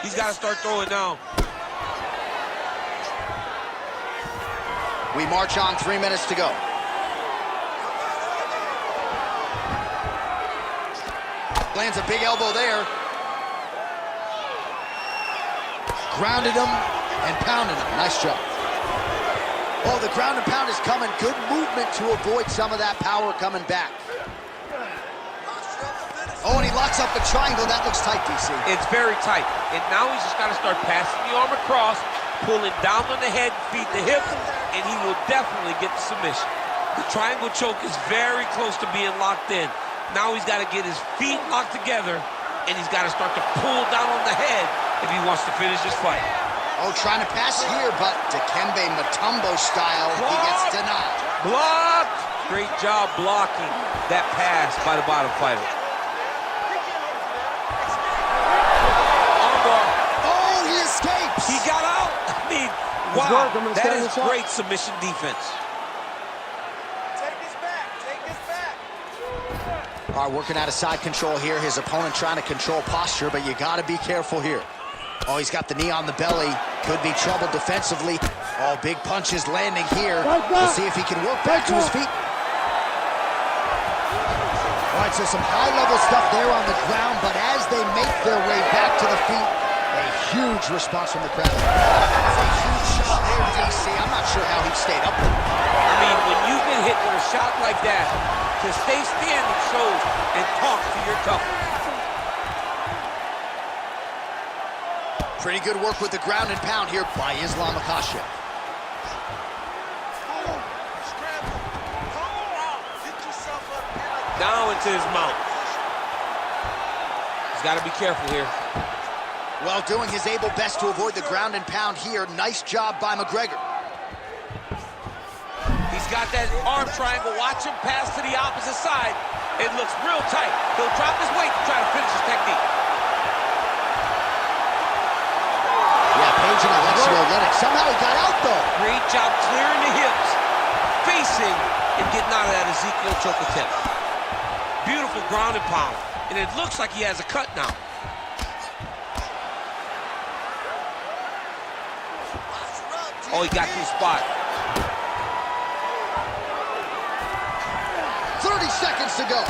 He's got to start throwing now. We march on, 3 minutes to go. Lands a big elbow there. Grounded him and pounded him. Nice job. Oh, the ground and pound is coming. Good movement to avoid some of that power coming back. Oh, and he locks up a triangle. That looks tight, DC. It's very tight. And now he's just got to start passing the arm across, pulling down on the head, feed the hip, and he will definitely get the submission. The triangle choke is very close to being locked in. Now he's got to get his feet locked together, and he's got to start to pull down on the head if he wants to finish this fight. Oh, trying to pass here, but Dikembe Mutombo style, he gets denied. Blocked! Great job blocking that pass by the bottom fighter. Oh, he escapes! He got out! I mean, wow, that is great submission defense. Take his back, take his back. All right, working out of side control here. His opponent trying to control posture, but you got to be careful here. Oh, he's got the knee on the belly. Could be trouble defensively. Oh, big punches landing here. We'll see if he can work back to his feet. All right, so some high-level stuff there on the ground, but as they make their way back to the feet, a huge response from the crowd. That's a huge shot there, DC. I'm not sure how he stayed up there. I mean, when you've been hit with a shot like that, to stay standing shows and talk to your toughness. Pretty good work with the ground and pound here by Islam Makhachev. Now into his mouth. He's got to be careful here. Well, doing his able best to avoid the ground and pound here. Nice job by McGregor. He's got that arm triangle. Watch him pass to the opposite side. It looks real tight. He'll drop his weight to try to finish his technique. Yeah, Page and Alexio Olenek. Somehow he got out, though. Great job clearing the hips, facing, and getting out of that Ezekiel choke attempt. Beautiful ground and pound. And it looks like he has a cut now. Oh, he got to the spot. seconds to go.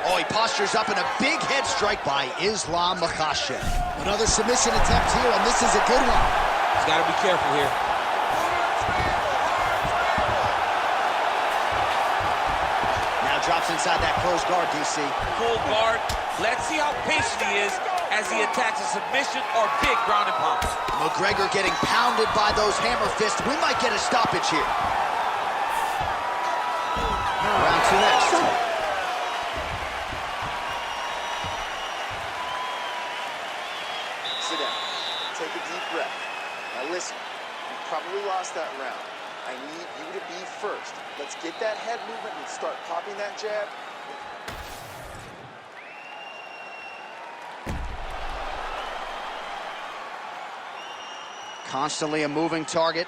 Oh, he postures up in a big head strike by Islam Makhachev. Another submission attempt here, and this is a good one. He's got to be careful here. Now drops inside that closed guard, DC. Full guard. Let's see how patient he is as he attacks a submission or big ground and pound. McGregor getting pounded by those hammer fists. We might get a stoppage here. Round two next. Sit down. Take a deep breath. Now listen, you probably lost that round. I need you to be first. Let's get that head movement and start popping that jab. Constantly a moving target.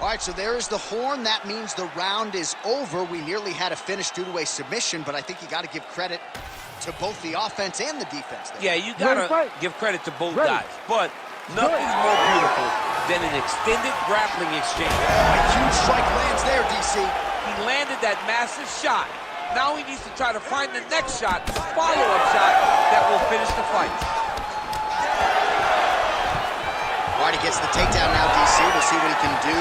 All right, so there is the horn. That means the round is over. We nearly had a finish due to a submission, but I think you got to give credit to both the offense and the defense there. Yeah, you got to give credit to both guys. But nothing's more beautiful than an extended grappling exchange. A huge strike lands there, DC. He landed that massive shot. Now he needs to try to find the next shot, the follow-up shot that will finish the fight. All right, he gets the takedown now, DC. We'll see what he can do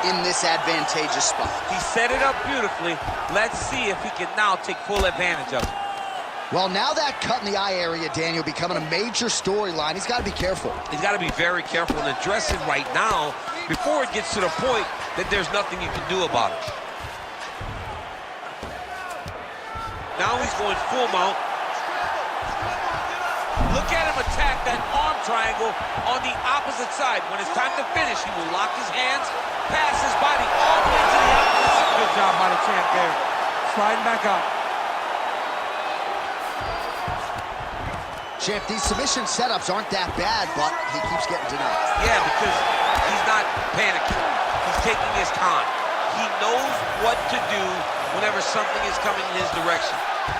in this advantageous spot. He set it up beautifully. Let's see if he can now take full advantage of it. Well, now that cut in the eye area, Daniel, becoming a major storyline. He's got to be careful. He's got to be very careful and address it right now before it gets to the point that there's nothing you can do about it. Now he's going full mount. Look at him attack that arm triangle on the opposite side. When it's time to finish, he will lock his hands, pass his body all the way to the opposite side. Good job by the champ there. Sliding back up. Champ, these submission setups aren't that bad, but he keeps getting denied. Yeah, because he's not panicking. He's taking his time. He knows what to do whenever something is coming in his direction.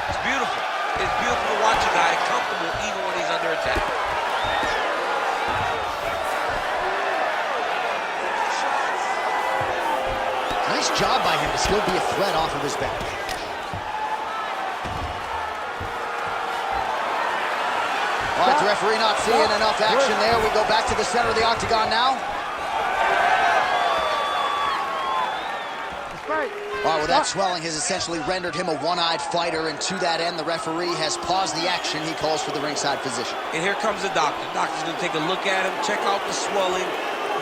It's beautiful. It's beautiful to watch a guy comfortable even when he's under attack. Nice job by him to still be a threat off of his back. All right, the referee not seeing enough action there. We go back to the center of the octagon now. All right, well, that swelling has essentially rendered him a one-eyed fighter, and to that end, the referee has paused the action. He calls for the ringside physician. And here comes the doctor. The doctor's going to take a look at him, check out the swelling,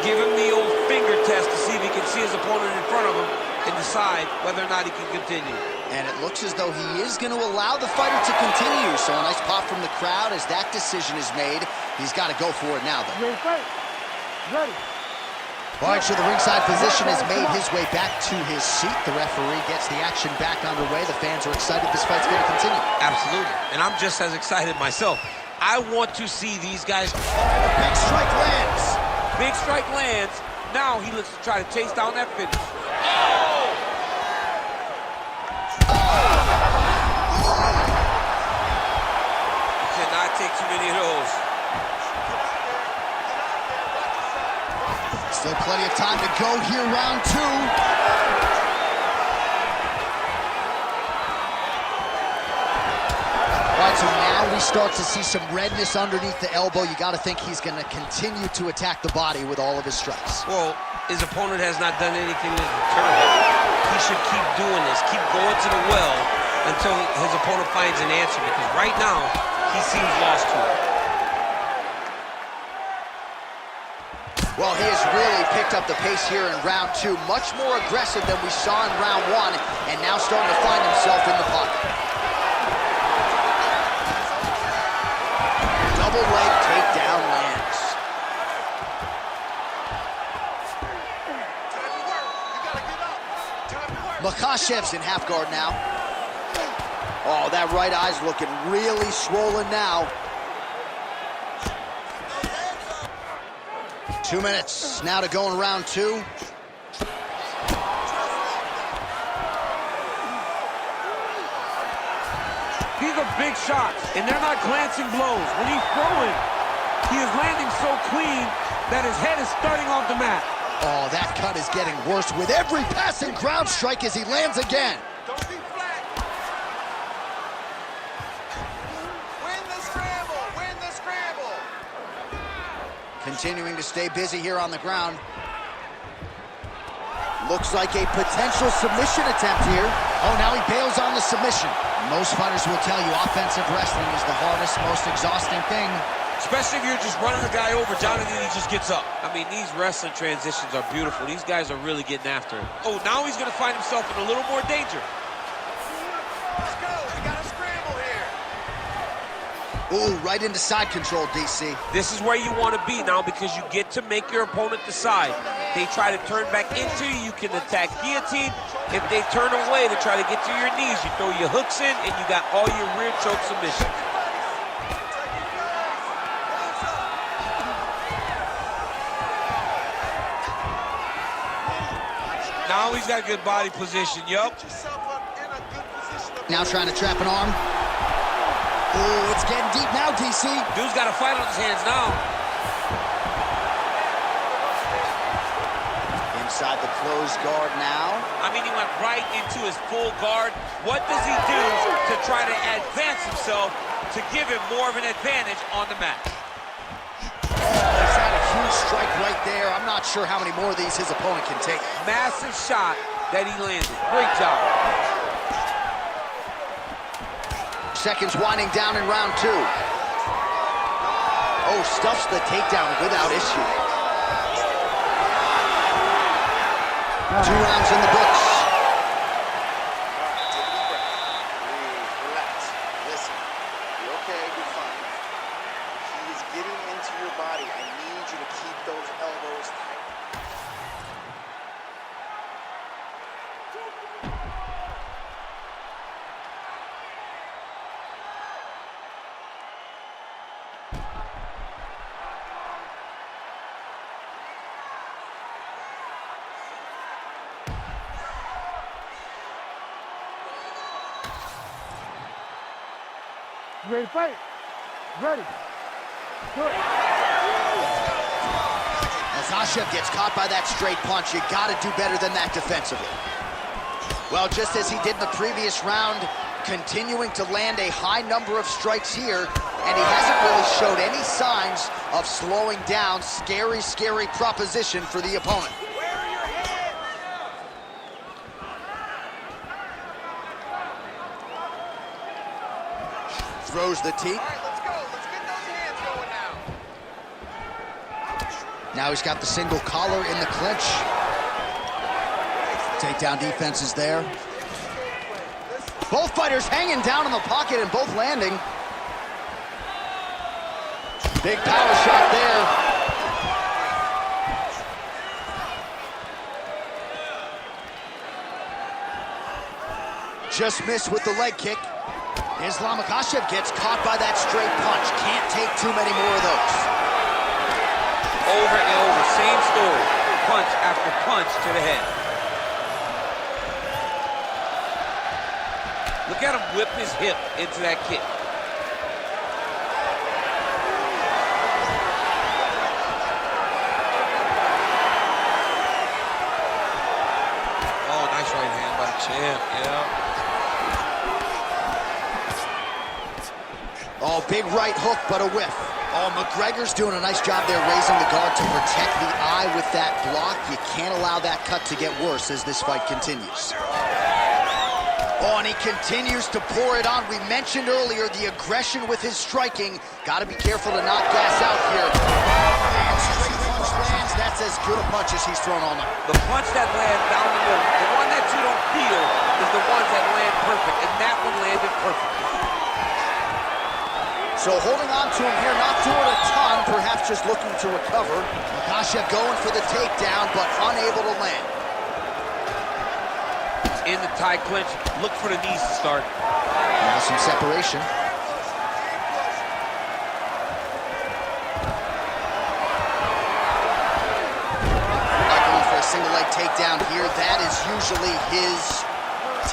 give him the old finger test to see if he can see his opponent in front of him and decide whether or not he can continue. And it looks as though he is going to allow the fighter to continue. So a nice pop from the crowd as that decision is made. He's got to go for it now, though. Ready. All right, so the ringside physician has made his way back to his seat. The referee gets the action back underway. The fans are excited this fight's going to continue. Absolutely. And I'm just as excited myself. I want to see these guys. Big strike lands. Big strike lands. Now he looks to try to chase down that finish. You cannot take too many of those. Still plenty of time to go here, round two. All right, so now we start to see some redness underneath the elbow. You got to think he's going to continue to attack the body with all of his strikes. Well, his opponent has not done anything to deter him. He should keep doing this, keep going to the well until his opponent finds an answer, because right now, he seems lost to it. Well, he has really picked up the pace here in round two. Much more aggressive than we saw in round one, and now starting to find himself in the pocket. Double leg takedown lands. Makhachev's in half guard now. Oh, that right eye's looking really swollen now. 2 minutes now to go in round two. These are big shots, and they're not glancing blows. When he's throwing, he is landing so clean that his head is starting off the mat. Oh, that cut is getting worse with every passing ground strike as he lands again. Don't be flat. Win the scramble. Win the scramble. Continuing to stay busy here on the ground. Looks like a potential submission attempt here. Oh, now he bails on the submission. Most fighters will tell you offensive wrestling is the hardest, most exhausting thing. Especially if you're just running a guy over, Jonathan, he just gets up. I mean, these wrestling transitions are beautiful. These guys are really getting after it. Oh, now he's going to find himself in a little more danger. Let's go. We got a scramble here. Ooh, right into side control, DC. This is where you want to be now because you get to make your opponent decide. They try to turn back into you, you can attack guillotine. If they turn away to try to get to your knees, you throw your hooks in and you got all your rear choke submissions. Now he's got a good body position, yup. Now trying to trap an arm. Oh, it's getting deep now, DC. Dude's got a fight on his hands now. Inside the closed guard now. I mean, he went right into his full guard. What does he do to try to advance himself to give him more of an advantage on the mat? He's had a huge strike right there. I'm not sure how many more of these his opponent can take. Massive shot that he landed. Great job. Seconds winding down in round 2. Oh, stuffs the takedown without issue. 2 rounds in the books. Take a deep breath. Breathe, relax. Listen, you're okay, you're fine. He is getting into your body. I need you to keep those elbows tight. You ready to fight? Ready. Do it. Makhachev gets caught by that straight punch. You got to do better than that defensively. Well, just as he did in the previous round, continuing to land a high number of strikes here, and he hasn't really showed any signs of slowing down. Scary, scary proposition for the opponent. Throws the teep. All right, let's go. Let's get those hands going now. Now he's got the single collar in the clinch. Takedown defense is there. Both fighters hanging down in the pocket and both landing. Big power shot there. Just missed with the leg kick. Makhachev gets caught by that straight punch. Can't take too many more of those. Over and over, same story. Punch after punch to the head. Look at him whip his hip into that kick. Oh, nice right hand by the champ, yeah. Oh, big right hook, but a whiff. Oh, McGregor's doing a nice job there raising the guard to protect the eye with that block. You can't allow that cut to get worse as this fight continues. Oh, and he continues to pour it on. We mentioned earlier the aggression with his striking. Got to be careful to not gas out here. And straight punch lands. That's as good a punch as he's thrown all night. The punch that lands down the middle, the one that you don't feel is the ones that land perfect, and that one landed perfectly. So holding on to him here, not doing a ton, perhaps just looking to recover. Makhachev going for the takedown, but unable to land. In the tie clinch, look for the knees to start. Now some separation. Not going for a single leg takedown here. That is usually his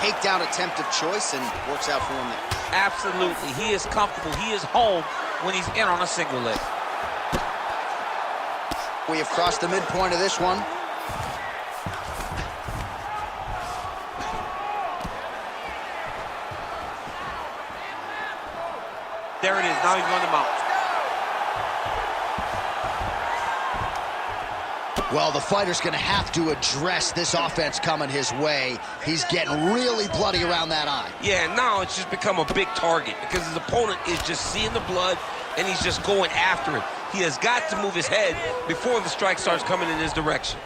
takedown attempt of choice, and works out for him there. Absolutely. He is comfortable. He is home when he's in on a single leg. We have crossed the midpoint of this one. there it is. Now he's on the mount. Well, the fighter's going to have to address this offense coming his way. He's getting really bloody around that eye. Yeah, now it's just become a big target because his opponent is just seeing the blood and he's just going after it. He has got to move his head before the strike starts coming in his direction.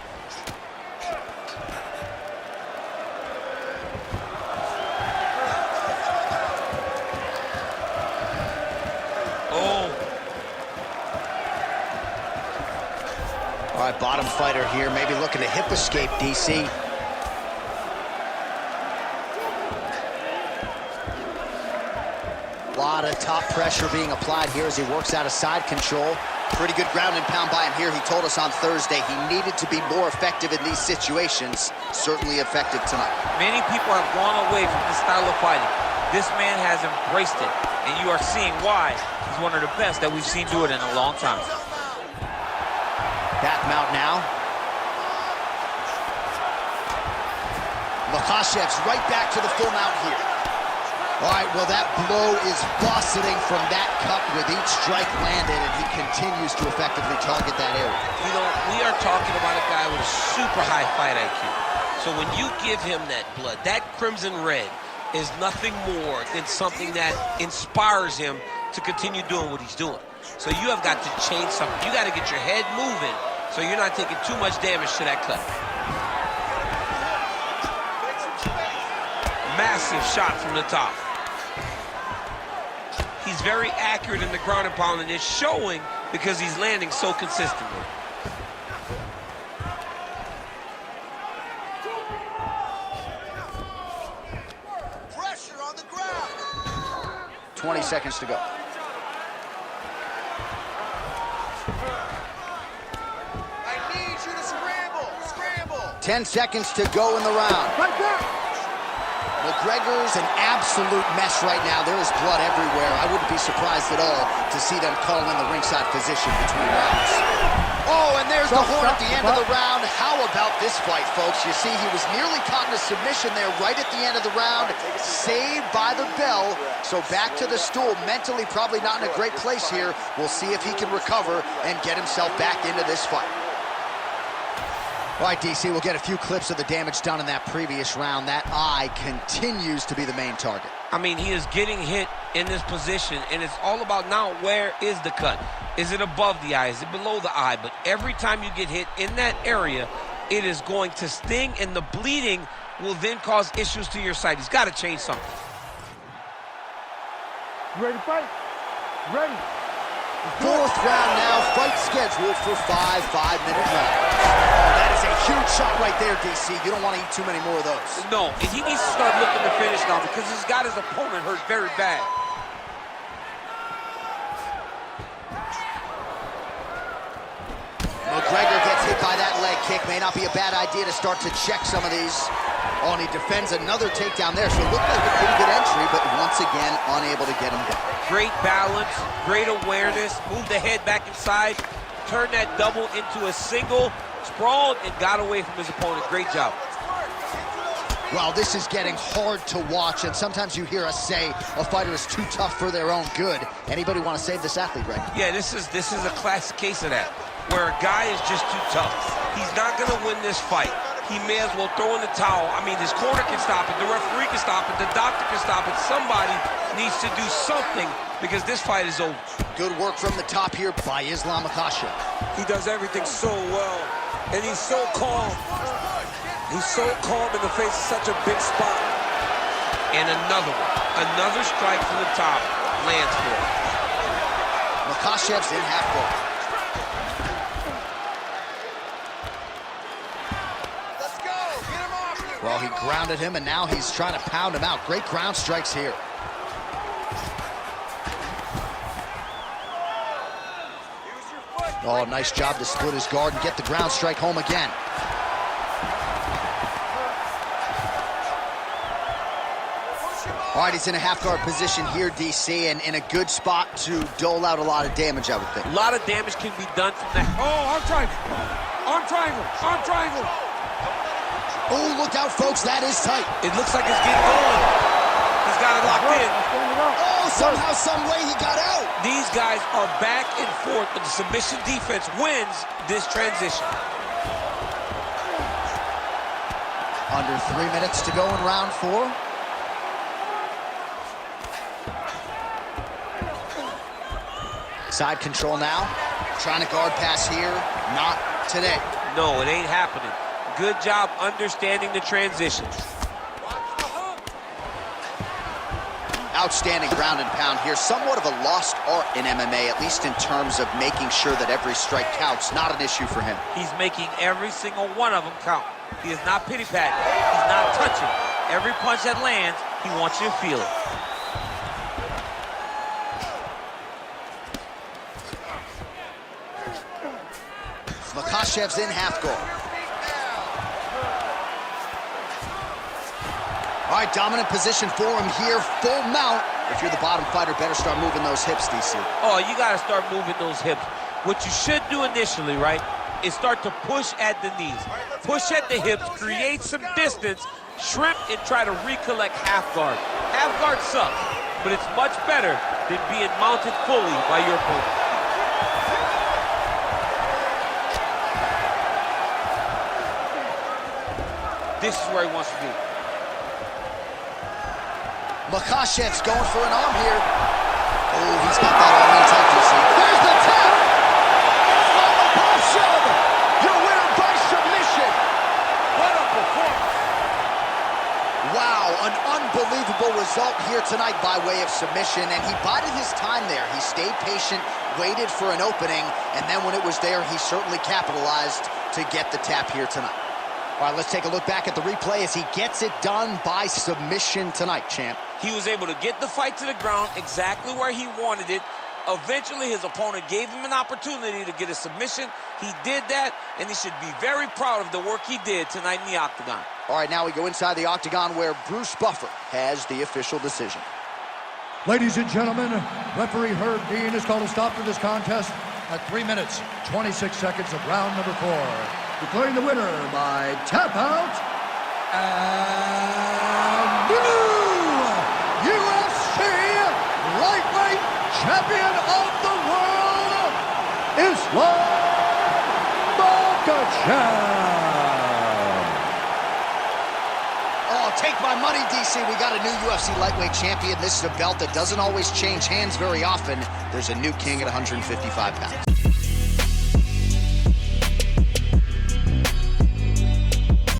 All right, bottom fighter here, maybe looking to hip escape, DC. A lot of top pressure being applied here as he works out of side control. Pretty good ground and pound by him here. He told us on Thursday he needed to be more effective in these situations. Certainly effective tonight. Many people have gone away from this style of fighting. This man has embraced it, and you are seeing why he's one of the best that we've seen do it in a long time. Back mount now. Makhachev's right back to the full mount here. All right, well, that blow is buffeting from that cut with each strike landed, and he continues to effectively target that area. You know, we are talking about a guy with a super high fight IQ. So when you give him that blood, that crimson red is nothing more than something that inspires him to continue doing what he's doing. So you have got to change something. You got to get your head moving so you're not taking too much damage to that cut. Massive shot from the top. He's very accurate in the ground and pound, and it's showing because he's landing so consistently. Pressure on the ground. 20 seconds to go. I need you to scramble. Scramble. 10 seconds to go in the round. Right there. McGregor's an absolute mess right now. There is blood everywhere. I wouldn't be surprised at all to see them call in the ringside physician between rounds. Oh, and there's the horn at the end of the round. How about this fight, folks? You see, he was nearly caught in a submission there right at the end of the round. Saved by the bell. So back to the stool. Mentally probably not in a great place here. We'll see if he can recover and get himself back into this fight. All right, DC, we'll get a few clips of the damage done in that previous round. That eye continues to be the main target. I mean, he is getting hit in this position, and it's all about now where is the cut? Is it above the eye? Is it below the eye? But every time you get hit in that area, it is going to sting, and the bleeding will then cause issues to your sight. He's got to change something. You ready to fight? Ready. Fourth round now, fight scheduled for 5 5-minute rounds. Oh, that is a huge shot right there, DC. You don't want to eat too many more of those. No, and he needs to start looking to finish now because he's got his opponent hurt very bad. McGregor gets hit by that leg kick. May not be a bad idea to start to check some of these. Oh, and he defends another takedown there, so it looked like a pretty good entry, but once again, unable to get him down. Great balance, great awareness, moved the head back inside, turned that double into a single, sprawled, and got away from his opponent. Great job. Well, this is getting hard to watch, and sometimes you hear us say a fighter is too tough for their own good. Anybody want to save this athlete, right? Yeah, this is a classic case of that, where a guy is just too tough. He's not going to win this fight. He may as well throw in the towel. I mean, his corner can stop it, the referee can stop it, the doctor can stop it. Somebody needs to do something because this fight is over. Good work from the top here by Islam Makhachev. He does everything so well, and he's so calm. He's so calm in the face of such a big spot. And another one. Another strike from the top lands for him. Makhachev's in half guard. Well, he grounded him, and now he's trying to pound him out. Great ground strikes here. Oh, nice job to split his guard and get the ground strike home again. All right, he's in a half-guard position here, DC, and in a good spot to dole out a lot of damage, I would think. A lot of damage can be done from that. Oh, arm triangle. Arm triangle. Arm triangle. Oh, look out, folks. That is tight. It looks like it's getting going. He's got it locked in. Oh, somehow, some way he got out. These guys are back and forth, but the submission defense wins this transition. Under 3 minutes to go in round 4. Side control now. Trying to guard pass here. Not today. No, it ain't happening. Good job understanding the transitions. Outstanding ground and pound here. Somewhat of a lost art in MMA, at least in terms of making sure that every strike counts. Not an issue for him. He's making every single one of them count. He is not pity-patting. He's not touching. Every punch that lands, he wants you to feel it. Makhachev's in half guard. All right, dominant position for him here. Full mount. If you're the bottom fighter, better start moving those hips, DC. Oh, you got to start moving those hips. What you should do initially, right, is start to push at the knees. Push at the hips, create some distance, shrimp, and try to recollect half guard. Half guard sucks, but it's much better than being mounted fully by your opponent. This is where he wants to be. Makhachev's going for an arm here. Oh, he's got that arm in tight, DC. There's the tap! From Makhachev! Your winner by submission! What a performance! Wow, an unbelievable result here tonight by way of submission, and he bided his time there. He stayed patient, waited for an opening, and then when it was there, he certainly capitalized to get the tap here tonight. All right, let's take a look back at the replay as he gets it done by submission tonight, champ. He was able to get the fight to the ground exactly where he wanted it. Eventually, his opponent gave him an opportunity to get a submission. He did that, and he should be very proud of the work he did tonight in the octagon. All right, now we go inside the octagon where Bruce Buffer has the official decision. Ladies and gentlemen, referee Herb Dean has called a stop to this contest at 3 minutes, 26 seconds of round number 4. Declaring the winner by tap out and new UFC lightweight champion of the world, Makhachev. Oh, take my money, DC. We got a new UFC lightweight champion. This is a belt that doesn't always change hands very often. There's a new king at 155 pounds.